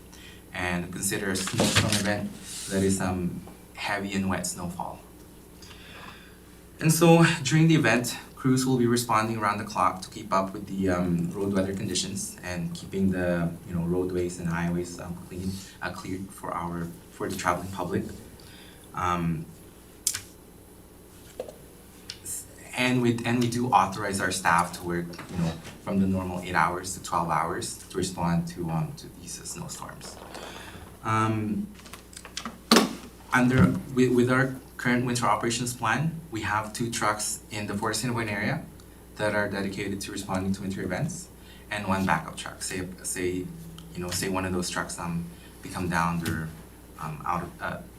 And consider a snowstorm event that is heavy and wet snowfall. And so during the event, crews will be responding around the clock to keep up with the road weather conditions and keeping the roadways and highways cleared for the traveling public. And we do authorize our staff to work, from the normal 8 hours to 12 hours to respond to these snowstorms. With our current winter operations plan, we have 2 trucks in the Fort St. Augustine area that are dedicated to responding to winter events, and 1 backup truck. Say one of those trucks become downed or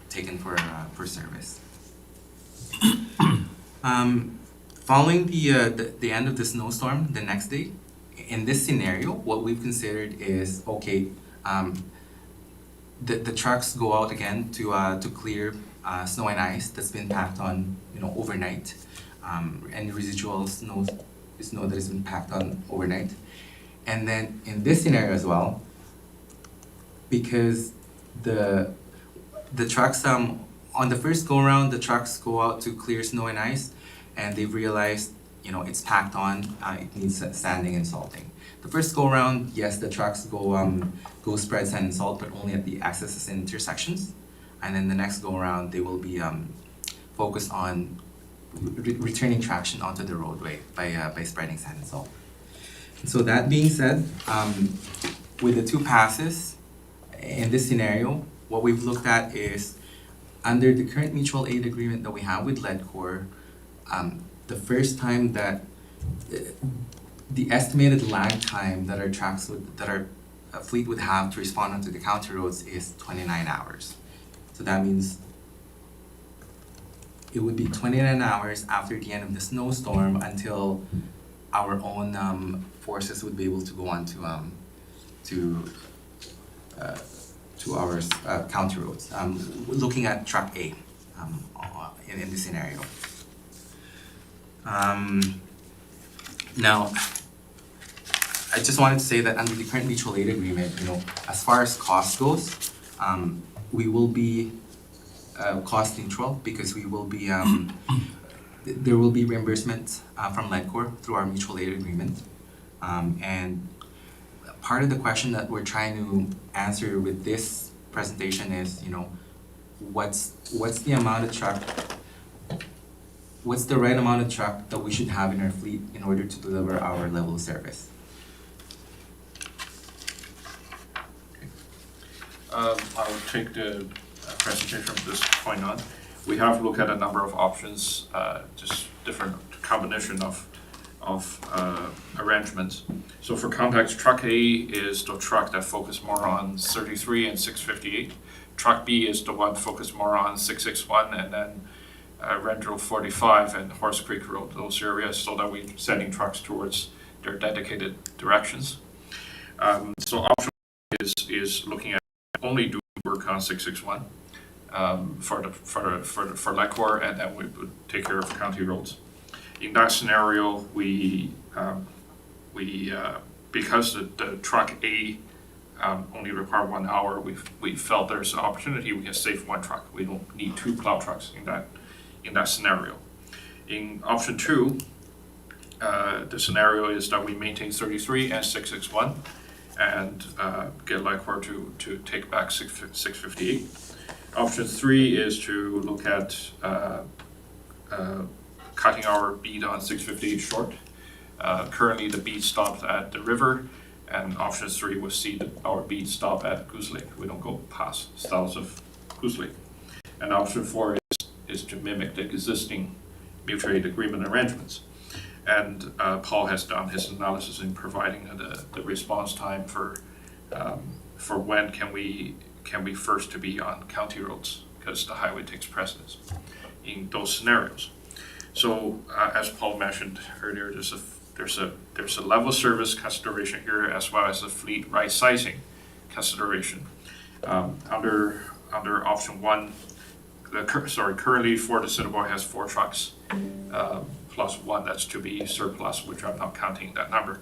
taken for service. Following the end of the snowstorm the next day, in this scenario, what we've considered is the trucks go out again to clear snow and ice that's been packed on overnight, and residual snow that has been packed on overnight. And then in this scenario as well, because the trucks on the first go around, the trucks go out to clear snow and ice, and they've realized it's packed on, it needs sanding and salting. The first go around, yes, the trucks go spread sand and salt, but only at the accesses and intersections. And then the next go around, they will be focused on returning traction onto the roadway by spreading sand and salt. And so that being said, with the 2 passes in this scenario, what we've looked at is under the current mutual aid agreement that we have with Ledcor, the first time that the estimated lag time that our trucks that our fleet would have to respond onto the county roads is 29 hours. So that means it would be 29 hours after the end of the snowstorm until our own forces would be able to go on to our county roads. Looking at truck A in this scenario. Now, I just wanted to say that under the current mutual aid agreement, as far as cost goes, we will be cost neutral because we will be there will be reimbursement from Ledcor through our mutual aid agreement. And part of the question that we're trying to answer with this presentation is, what's the amount of truck, what's the right amount of truck that we should have in our fleet in order to deliver our level of service? I will take the presentation from this point on. We have looked at a number of options, just different combination of arrangements. So for context, truck A is the truck that focus more on 33 and 658. Truck B is the one focused more on 661 and then Rendell 45 and Horse Creek Road, those areas, so that we're sending trucks towards their dedicated directions. So option is looking at only do work on 661 for Ledcor, and then we would take care of county roads. In that scenario, we because the truck A only require 1 hour, we felt there's an opportunity we can save one truck. We don't need 2 plow trucks in that scenario. In option 2, the scenario is that we maintain 33 and 661 and get Ledcor to take back 658. Option 3 is to look at cutting our beat on 658 short. Currently the beat stops at the river, and option 3 was see our beat stop at Goose Lake. We don't go past south of Goose Lake. And option 4 is to mimic the existing mutual aid agreement arrangements. And Paul has done his analysis in providing the response time for when can we first to be on county roads, because the highway takes precedence in those scenarios. So as Paul mentioned earlier, there's a level service consideration here as well as a fleet right sizing consideration. Under option 1, currently Ford Assiniboine has 4 trucks. Plus 1 that's to be surplus, which I'm not counting that number.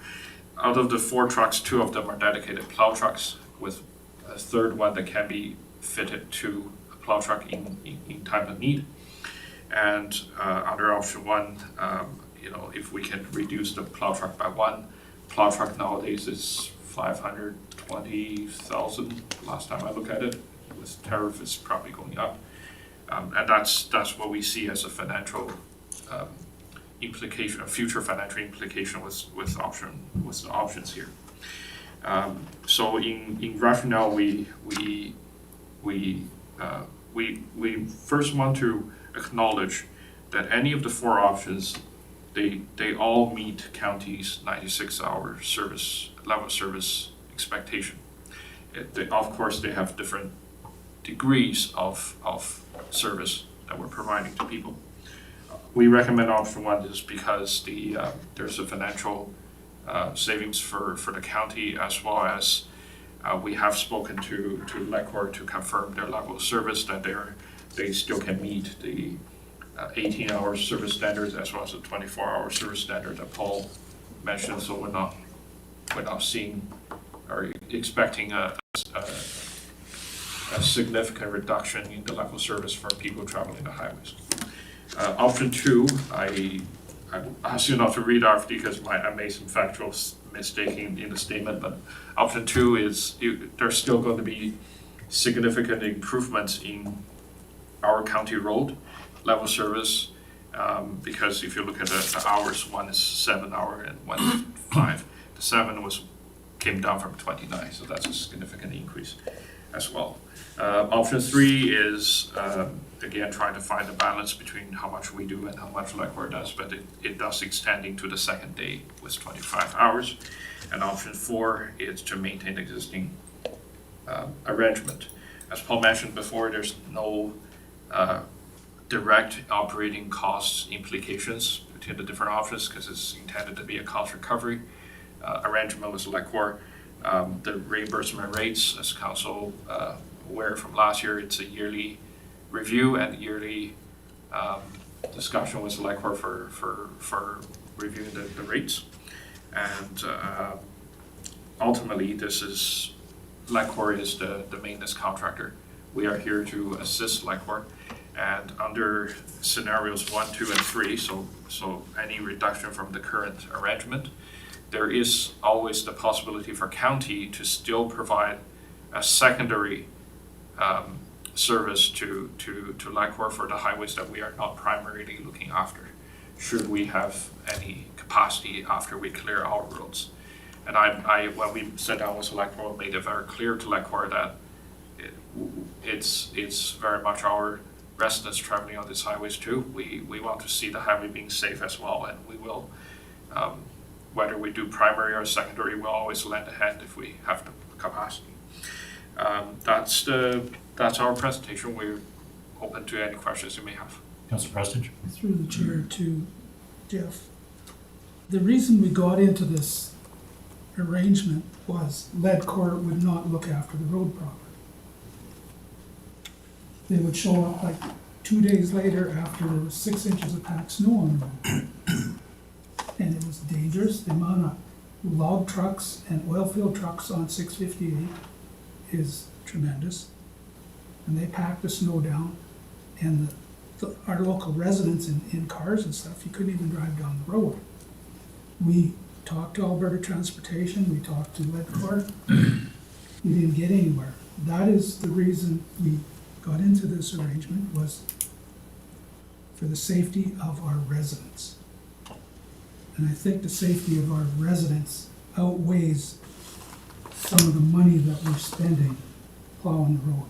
Out of the 4 trucks, 2 of them are dedicated plow trucks, with a third one that can be fitted to a plow truck in time of need. And under option 1, if we can reduce the plow truck by 1, plow truck nowadays is $520,000. Last time I looked at it, with tariff it's probably going up, and that's what we see as a financial implication, a future financial implication with the options here. So in rationale, we first want to acknowledge that any of the 4 options, they all meet county's 96-hour level service expectation. Of course, they have different degrees of service that we're providing to people. We recommend option 1 just because there's a financial savings for the county, as well as we have spoken to Ledcor to confirm their level of service, that they still can meet the 18-hour service standards as well as the 24-hour service standard that Paul mentioned. So we're not seeing or expecting a significant reduction in the level of service for people traveling the highways. Option 2, I ask you not to read off because I made some factual mistake in the statement, but option 2 is there's still going to be significant improvements in our county road level service, because if you look at the hours, one is 7 hour and one is 5. The 7 came down from 29, so that's a significant increase as well. Option 3 is again trying to find a balance between how much we do and how much Ledcor does, but it does extending to the second day with 25 hours. And option 4 is to maintain existing arrangement. As Paul mentioned before, there's no direct operating costs implications between the different options because it's intended to be a cost recovery arrangement with Ledcor. The reimbursement rates, as council aware from last year, it's a yearly review and yearly discussion with Ledcor for reviewing the rates. And ultimately, Ledcor is the maintenance contractor. We are here to assist Ledcor, And under scenarios 1, 2, and 3, so any reduction from the current arrangement, there is always the possibility for county to still provide a secondary service to LACOR for the highways that we are not primarily looking after, should we have any capacity after we clear our roads. And when we sat down with LACOR, made it very clear to LACOR that it's very much our residents traveling on these highways too. We want to see the highway being safe as well, and we will, whether we do primary or secondary, we'll always lend a hand if we have the capacity. That's our presentation. We're open to any questions you may have. Councillor Prestige? Through the chair to Jeff. The reason we got into this arrangement was Ledcor would not look after the road properly. They would show up like 2 days later after there was 6 inches of packed snow on the road. And it was dangerous. The amount of log trucks and oil field trucks on 658 is tremendous. And they packed the snow down, and our local residents in cars and stuff, you couldn't even drive down the road. We talked to Alberta Transportation, we talked to Ledcor, we didn't get anywhere. That is the reason we got into this arrangement, was for the safety of our residents. And I think the safety of our residents outweighs some of the money that we're spending plowing the road.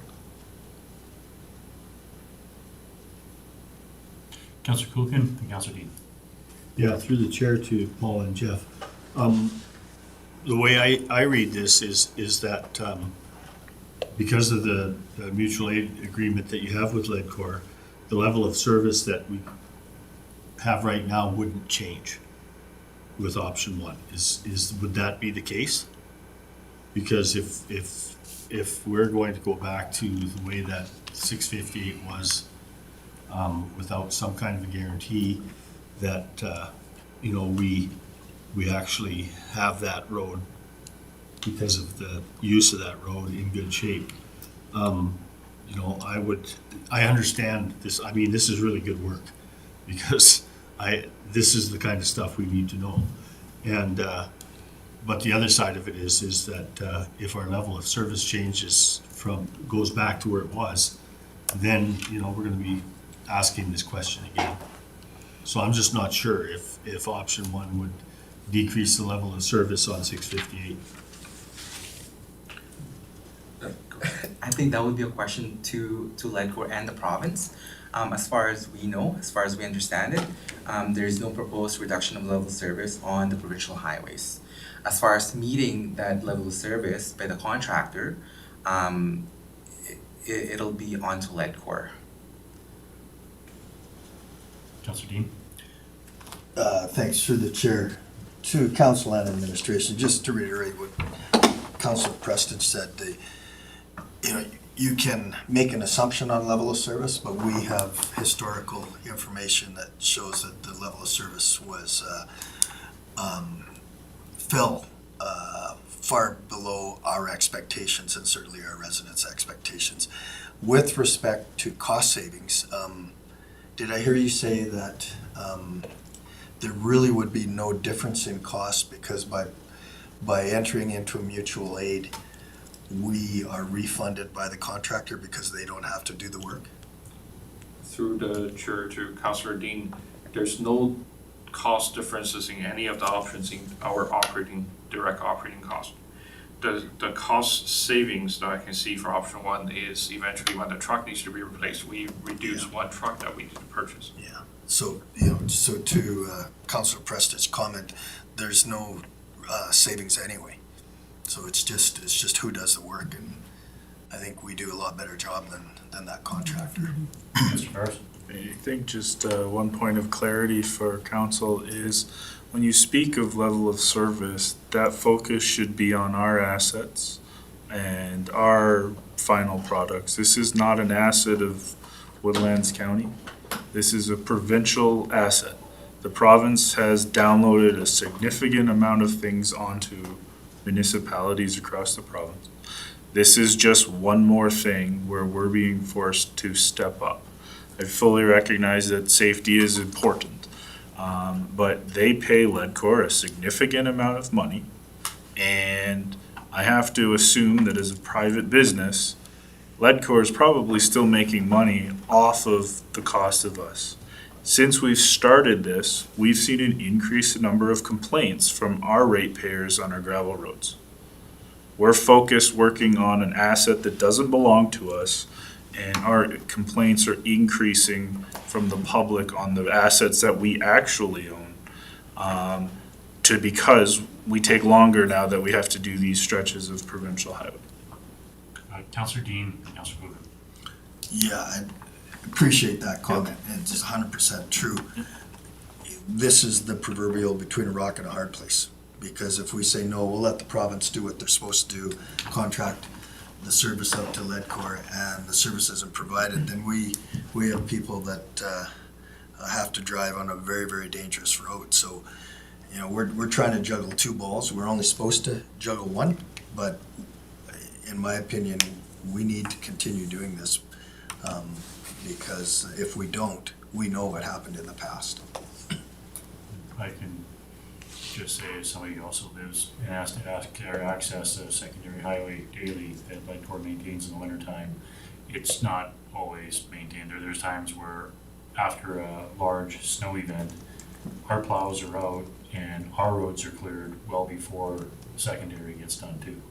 Councillor Kuchen and Councillor Dean. Yeah, through the chair to Paul and Jeff. The way I read this is that because of the mutual aid agreement that you have with Ledcor, the level of service that we have right now wouldn't change with option 1. Would that be the case? Because if we're going to go back to the way that 658 was, without some kind of a guarantee that we actually have that road because of the use of that road in good shape. I understand this. I mean, this is really good work, because this is the kind of stuff we need to know. And but the other side of it is that if our level of service goes back to where it was, then we're going to be asking this question again. So I'm just not sure if option 1 would decrease the level of service on 658. I think that would be a question to Ledcor and the province. As far as we know, as far as we understand it, there is no proposed reduction of level of service on the provincial highways. As far as meeting that level of service by the contractor, it'll be on to Ledcor. Councillor Dean? Thanks, through the chair to council and administration. Just to reiterate what Councillor Preston said, you can make an assumption on level of service, but we have historical information that shows that the level of service was fell far below our expectations and certainly our residents' expectations. With respect to cost savings, did I hear you say that there really would be no difference in cost because by entering into a mutual aid, we are refunded by the contractor because they don't have to do the work? Through the chair to Councillor Dean, there's no cost differences in any of the options in our direct operating cost. The cost savings that I can see for option 1 is eventually when the truck needs to be replaced, we reduce one truck that we need to purchase. Yeah. So, so to Councillor Preston's comment, there's no savings anyway. So it's just who does the work, and I think we do a lot better job than that contractor. Mr. Ferris? I think just one point of clarity for council is when you speak of level of service, that focus should be on our assets and our final products. This is not an asset of Woodlands County. This is a provincial asset. The province has downloaded a significant amount of things onto municipalities across the province. This is just one more thing where we're being forced to step up. I fully recognize that safety is important. But they pay Ledcor a significant amount of money, and I have to assume that as a private business, Ledcor is probably still making money off of the cost of us. Since we've started this, we've seen an increased number of complaints from our ratepayers on our gravel roads. We're focused working on an asset that doesn't belong to us, and our complaints are increasing from the public on the assets that we actually own, because we take longer now that we have to do these stretches of provincial highway. Councillor Dean, Councillor Coogan. Yeah, I appreciate that comment, and it's 100% true. This is the proverbial between a rock and a hard place, because if we say no, we'll let the province do what they're supposed to do, contract the service out to Ledcor, and the service isn't provided, then we have people that have to drive on a very, very dangerous road. So, you know, we're trying to juggle two balls. We're only supposed to juggle one, but in my opinion, we need to continue doing this, because if we don't, we know what happened in the past. I can just say, as somebody who also lives and has to access a secondary highway daily that Ledcor maintains in the wintertime, it's not always maintained. There's times where after a large snow event, our plows are out and our roads are cleared well before secondary gets done too.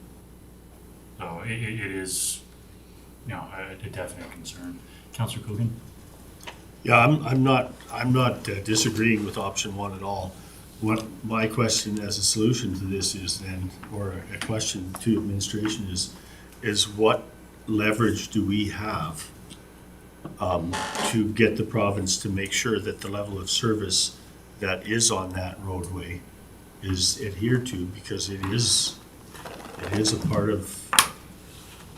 So it is, you know, a definite concern. Councillor Coogan? Yeah, I'm not disagreeing with option one at all. What my question as a solution to this is then, or a question to administration is what leverage do we have to get the province to make sure that the level of service that is on that roadway is adhered to, because it is a part of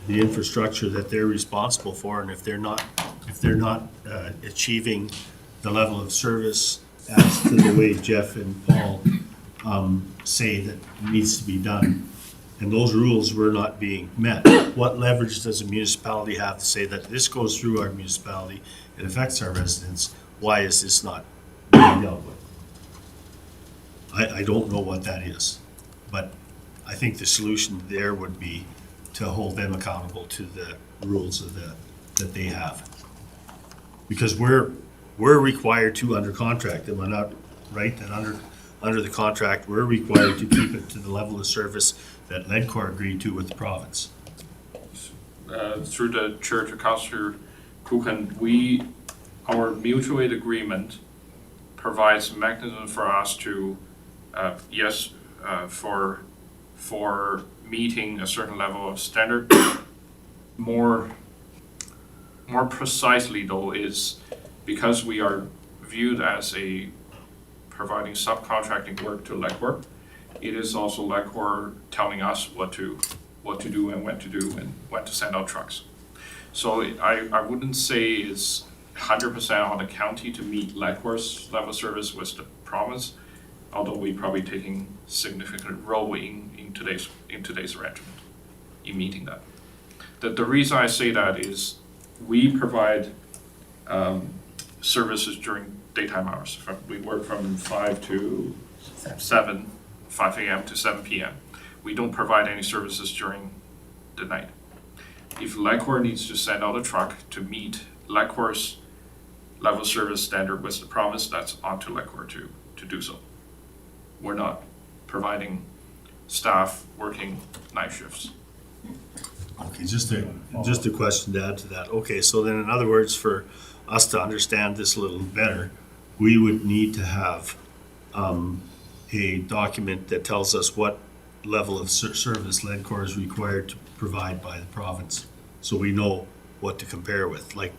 the infrastructure that they're responsible for, and if they're not achieving the level of service as to the way Jeff and Paul say that needs to be done, and those rules were not being met, what leverage does a municipality have to say that this goes through our municipality, it affects our residents, why is this not being dealt with? I don't know what that is, but I think the solution there would be to hold them accountable to the rules of that they have. Because we're required to, under contract, am I not right, that under the contract, we're required to keep it to the level of service that Ledcor agreed to with the province. Through the chair to Councillor Coogan, our mutual aid agreement provides a mechanism for us to, for meeting a certain level of standard. More precisely though is because we are viewed as providing subcontracting work to Ledcor, it is also Ledcor telling us what to do and when to do and when to send out trucks. So I wouldn't say it's 100% on the county to meet Ledcor's level of service with the province, although we're probably taking significant role in today's arrangement in meeting that. The reason I say that is we provide services during daytime hours. We work from 5 to 7, 5 a.m. to 7 p.m. We don't provide any services during the night. If Ledcor needs to send out a truck to meet Ledcor's level of service standard with the province, that's on to Ledcor to do so. We're not providing staff working night shifts. Okay, just a question to add to that. Okay, so then in other words, for us to understand this a little better, we would need to have a document that tells us what level of service Ledcor is required to provide by the province, so we know what to compare with. Like,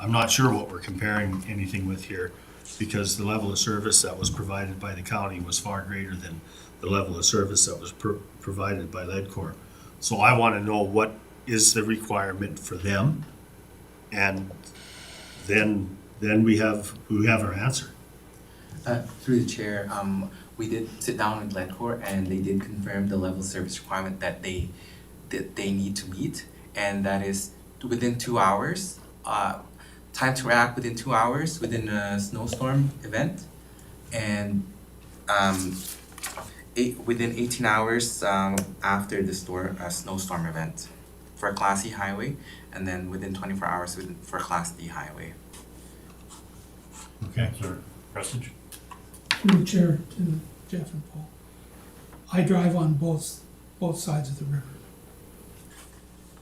I'm not sure what we're comparing anything with here, because the level of service that was provided by the county was far greater than the level of service that was provided by Ledcor. So I want to know what is the requirement for them, and then we have our answer. Through the chair, we did sit down with Ledcor and they did confirm the level of service requirement that they need to meet, and that is within 2 hours. time to react within 2 hours within a snowstorm event, and within 18 hours after the snowstorm event for a Class E highway, and then within 24 hours for a Class D highway. Okay. Councillor Prestidge? Through the chair to Jeff and Paul. I drive on both sides of the river.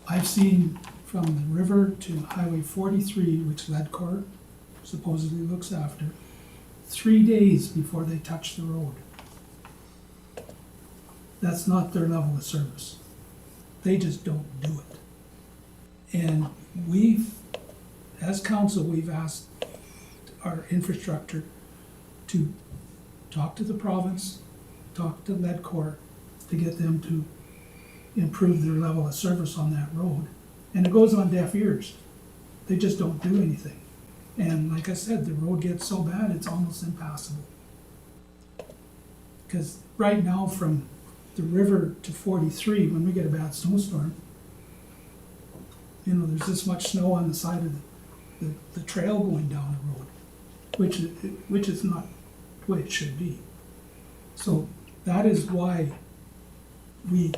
I've seen from the river to Highway 43, which Ledcor supposedly looks after, 3 days before they touch the road. That's not their level of service. They just don't do it. And as council, we've asked our infrastructure to talk to the province, talk to Ledcor, to get them to improve their level of service on that road. And it goes on deaf ears. They just don't do anything. And like I said, the road gets so bad, it's almost impassable. Because right now, from the river to 43, when we get a bad snowstorm, there's this much snow on the side of the trail going down the road, which is not the way it should be. So that is why we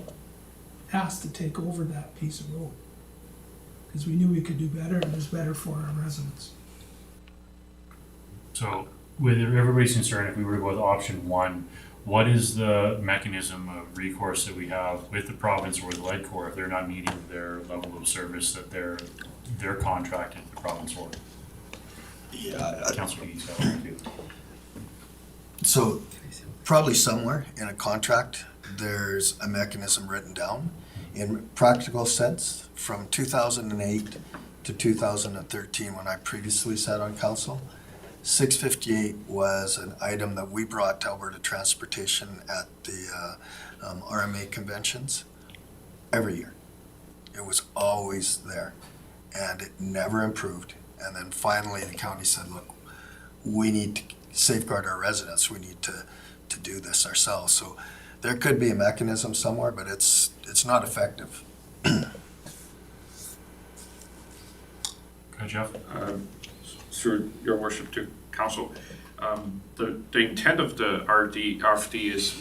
asked to take over that piece of road, because we knew we could do better, and it was better for our residents. So, with everybody's concern, if we were to go with option one, what is the mechanism of recourse that we have with the province or with Ledcor if they're not meeting their level of service that they're contracted the province for? Yeah, Councillor Eads, got one too. so probably somewhere in a contract, there's a mechanism written down. In practical sense, from 2008 to 2013, when I previously sat on council, 658 was an item that we brought to Alberta Transportation at the RMA conventions every year. It was always there, and it never improved. And then finally, the county said, look, we need to safeguard our residents. We need to do this ourselves. So there could be a mechanism somewhere, but it's not effective. Okay, Jeff? Through your worship to council, the intent of the RFD is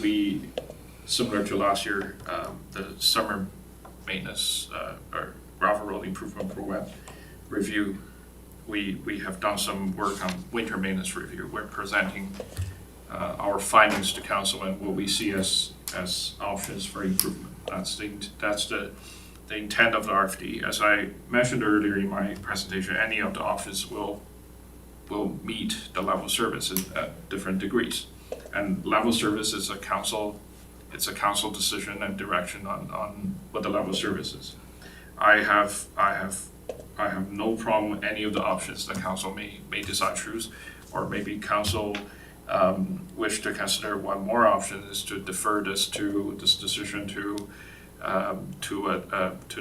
similar to last year, the summer maintenance or gravel road improvement program review. We have done some work on winter maintenance review. We're presenting our findings to council and what we see as options for improvement. That's the intent of the RFD. As I mentioned earlier in my presentation, any of the options will meet the level of service at different degrees. And level of service is a council decision and direction on what the level of service is. I have no problem with any of the options that council may decide to choose, or maybe council wish to consider one more option is to defer this decision to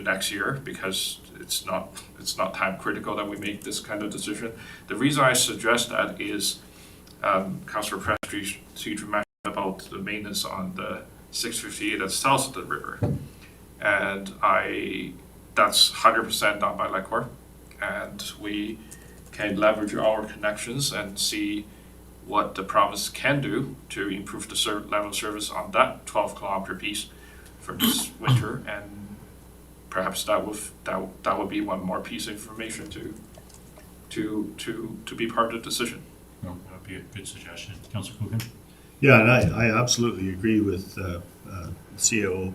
next year, because it's not time critical that we make this kind of decision. The reason I suggest that is Councillor Prestidge mentioned about the maintenance on the 658 that's south of the river, and that's 100% done by Ledcor, and we can leverage our connections and see what the province can do to improve the level of service on that 12-kilometer piece for this winter, and perhaps that would be one more piece of information to be part of the decision. No, that would be a good suggestion. Councillor Coogan? Yeah, and I absolutely agree with CAO.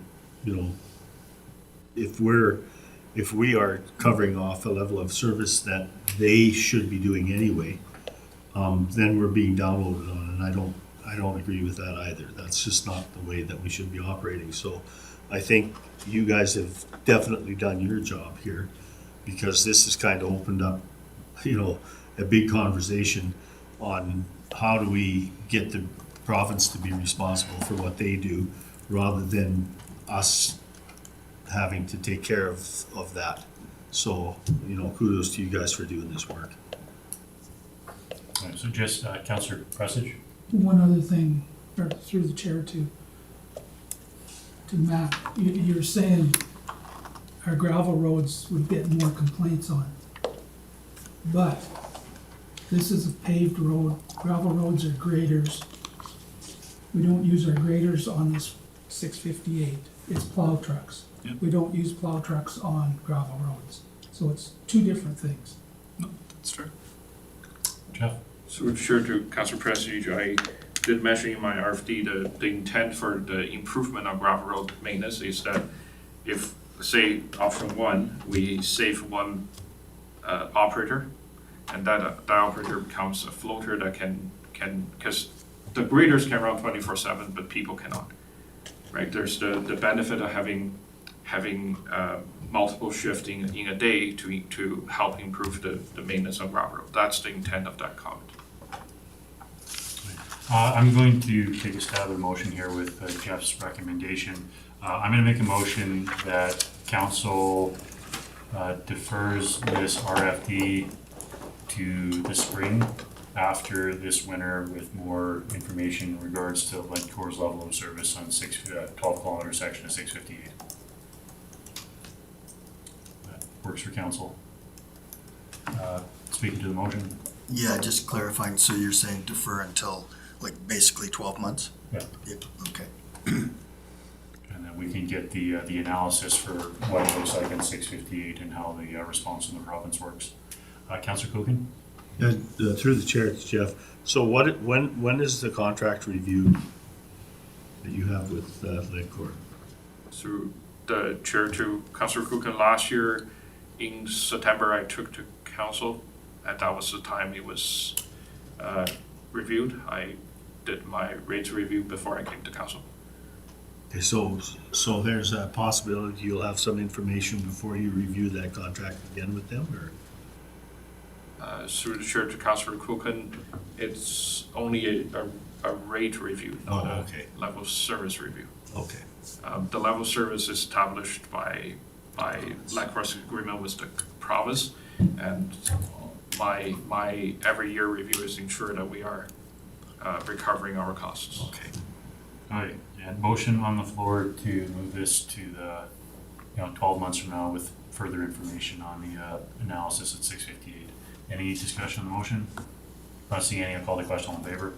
If we are covering off a level of service that they should be doing anyway, then we're being downloaded on, and I don't agree with that either. That's just not the way that we should be operating. So I think you guys have definitely done your job here, because this has kind of opened up, a big conversation on how do we get the province to be responsible for what they do, rather than us having to take care of that. So, kudos to you guys for doing this work. So just Councillor Prestidge? One other thing, or through the chair to Matt, you're saying our gravel roads would get more complaints on. But this is a paved road, gravel roads are graders. We don't use our graders on this 658, it's plow trucks. Yep. We don't use plow trucks on gravel roads, so it's two different things. That's true. Jeff? So sure to Council President, I did mention in my RFD the intent for the improvement of gravel road maintenance is that if, say, option one, we save one operator, and that operator becomes a floater that can, because the graders can run 24/7, but people cannot, right? There's the benefit of having multiple shifting in a day to help improve the maintenance of gravel road. That's the intent of that comment. I'm going to take a stab at a motion here with Jeff's recommendation. I'm going to make a motion that council defers this RFD to the spring after this winter with more information in regards to Ledcor's level of service on 12 kilometer section of 658. That works for council. Speaking to the motion. Yeah, just clarifying, so you're saying defer until, like, basically 12 months? Yeah. Yep, okay. And then we can get the analysis for what it looks like in 658 and how the response from the province works. Councillor Coogan? Yeah, through the chair, it's Jeff. So when is the contract review that you have with Ledcor? Through the chair to Councillor Coogan, last year in September, I took to council, and that was the time it was reviewed. I did my rates review before I came to council. Okay, so there's a possibility you'll have some information before you review that contract again with them, or? Through the chair to Councillor Coogan, it's only a rate review, not Oh, okay. a level of service review. Okay. The level of service is established by Ledcor's agreement with the province, and my every year review is ensure that we are recovering our costs. Okay. All right, and motion on the floor to move this to the, 12 months from now with further information on the analysis at 658. Any discussion on the motion? Not seeing any, I'll call the question. All in favor?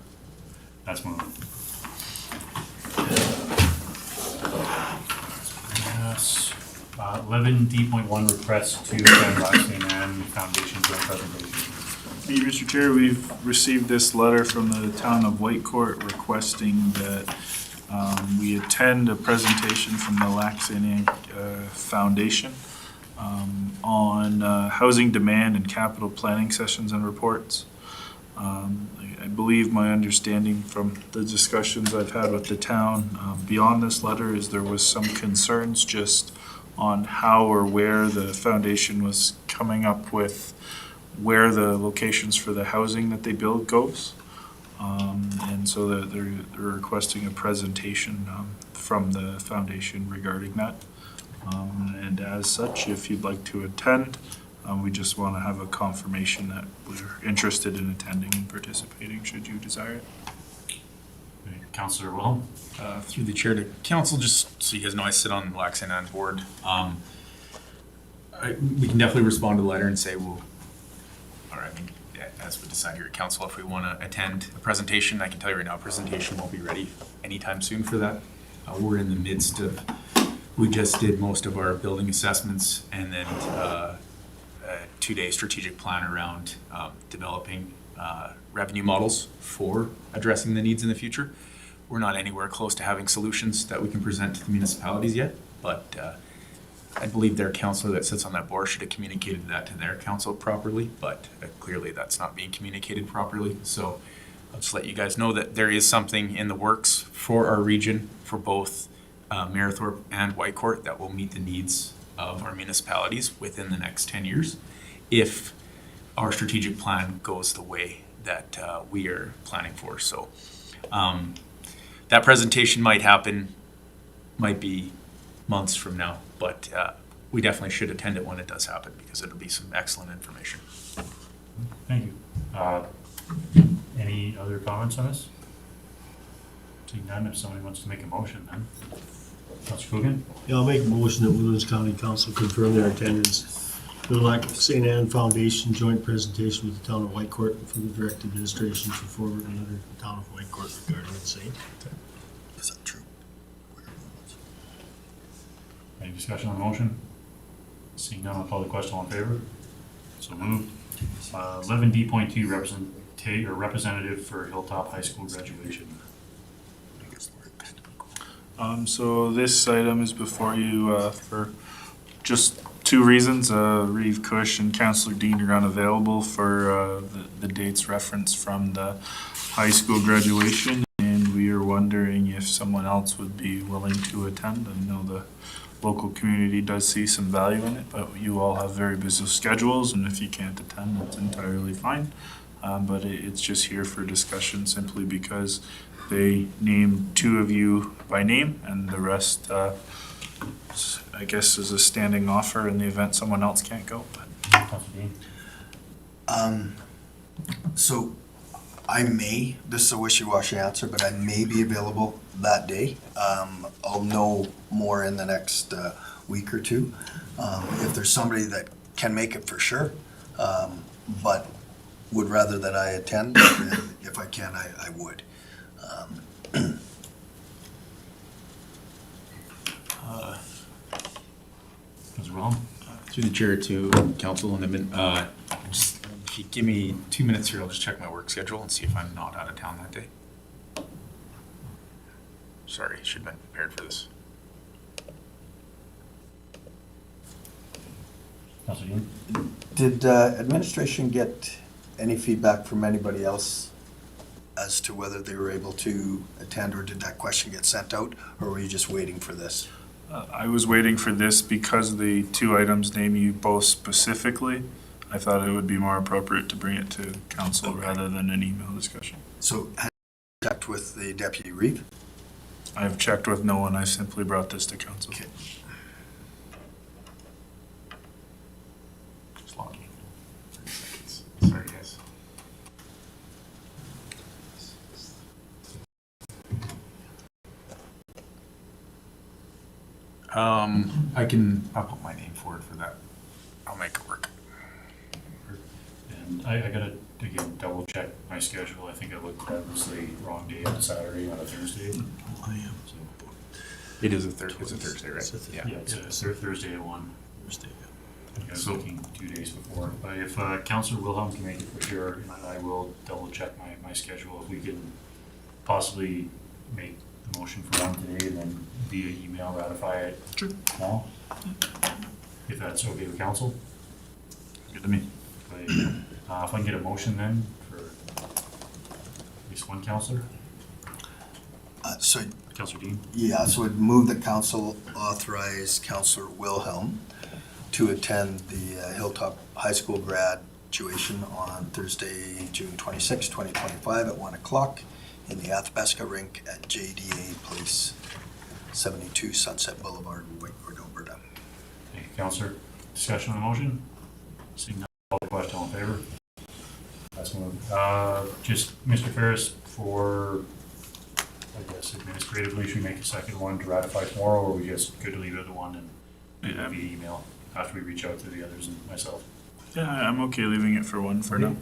That's moved. Yes. 11D.1 request to attend Roxanne Ann Foundation joint presentation. Thank you, Mr. Chair. We've received this letter from the town of Whitecourt requesting that we attend a presentation from the Lac-Saint Foundation on housing demand and capital planning sessions and reports. I believe my understanding from the discussions I've had with the town beyond this letter is there was some concerns just on how or where the foundation was coming up with where the locations for the housing that they build goes. And so that they're requesting a presentation from the foundation regarding that. And as such, if you'd like to attend, we just want to have a confirmation that we're interested in attending and participating should you desire it. Councillor Wilhelm? Through the chair to council, just so you guys know, I sit on the Lac-Saint Anne board. We can definitely respond to the letter and say, well, or I mean, as we decide here at council, if we want to attend a presentation, I can tell you right now, a presentation won't be ready anytime soon for that. We're in the midst of, we just did most of our building assessments and then a 2-day strategic plan around developing revenue models for addressing the needs in the future. We're not anywhere close to having solutions that we can present to the municipalities yet, but I believe their councilor that sits on that board should have communicated that to their council properly, but clearly that's not being communicated properly. So I'll just let you guys know that there is something in the works for our region for both Mayorthorpe and Whitecourt that will meet the needs of our municipalities within the next 10 years if our strategic plan goes the way that we are planning for. So that presentation might happen, might be months from now, but we definitely should attend it when it does happen because it'll be some excellent information. Thank you. Any other comments on this? Seeing none, if somebody wants to make a motion then. Councillor Coogan? Yeah, I'll make a motion that Woodlands County Council confirm their attendance The Lac St. Anne Foundation joint presentation with the town of Whitecourt for the direct administration to forward a letter to the town of Whitecourt regarding the same. Is that true? Any discussion on the motion? Seeing none, I'll call the question. All in favor? So moved. 11D.2 representative for Hilltop High School graduation. So this item is before you for just two reasons. Reeve Cush and Councillor Dean are unavailable for the dates referenced from the high school graduation, and we are wondering if someone else would be willing to attend. I know the local community does see some value in it, but you all have very busy schedules, and if you can't attend, that's entirely fine. But it's just here for discussion simply because they named two of you by name, and the rest, I guess, is a standing offer in the event someone else can't go. But Councilor Dean? So I may, this is a wishy-washy answer, but I may be available that day. I'll know more in the next week or two. If there's somebody that can make it for sure, but would rather that I attend, and if I can, I would. Councilor Wilhelm? Through the chair to council and then, just, if you give me 2 minutes here, I'll just check my work schedule and see if I'm not out of town that day. Sorry, should have been prepared for this. Councilor Dean? Did administration get any feedback from anybody else as to whether they were able to attend, or did that question get sent out, or were you just waiting for this? I was waiting for this because the two items name you both specifically. I thought it would be more appropriate to bring it to council rather than an email discussion. So had you checked with the Deputy Reeve? I've checked with no one. I simply brought this to council. Okay. Just logging in. 30 seconds. Sorry, guys. I'll put my name forward for that. I'll make it work. And I gotta, again, double check my schedule. I think I looked at it was the wrong day on a Saturday, on a Thursday. I am. So, It is it's a Thursday, right? Yeah. yeah, it's a Thursday at 1. Thursday. I was looking 2 days before. But if Councilor Wilhelm can make it for sure, and I will double check my schedule. If we can possibly make the motion for one today and then via email ratify it tomorrow. If that's okay with council. Good to me. If I can get a motion then for at least one councillor. So, Councilor Dean? yeah, so I'd move that council authorize Councillor Wilhelm to attend the Hilltop High School graduation on Thursday, June 26, 2025 at 1 o'clock in the Athabasca Rink at JDA Place, 72 Sunset Boulevard, Whitecourt, Alberta. Thank you, Councillor. Discussion on the motion? Seeing none, call the question. All in favor? That's moved. Just Mr. Ferris, for, I guess administratively, should we make a second one to ratify tomorrow, or are we just good to leave it at the one and Yeah. via email after we reach out to the others and myself? Yeah, I'm okay leaving it for one for now.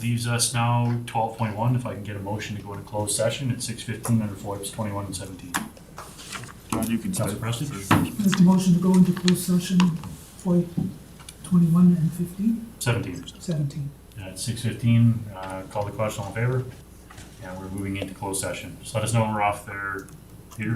Leaves us now 12.1, if I can get a motion to go into closed session at 6:15 under FOIPs 21 and 17. John, you can Councilor Preston? Make the motion to go into closed session for 21 and 15, 17. 17. At 6:15, call the question, all in favor? And we're moving into closed session. Just let us know when we're off there, Peter.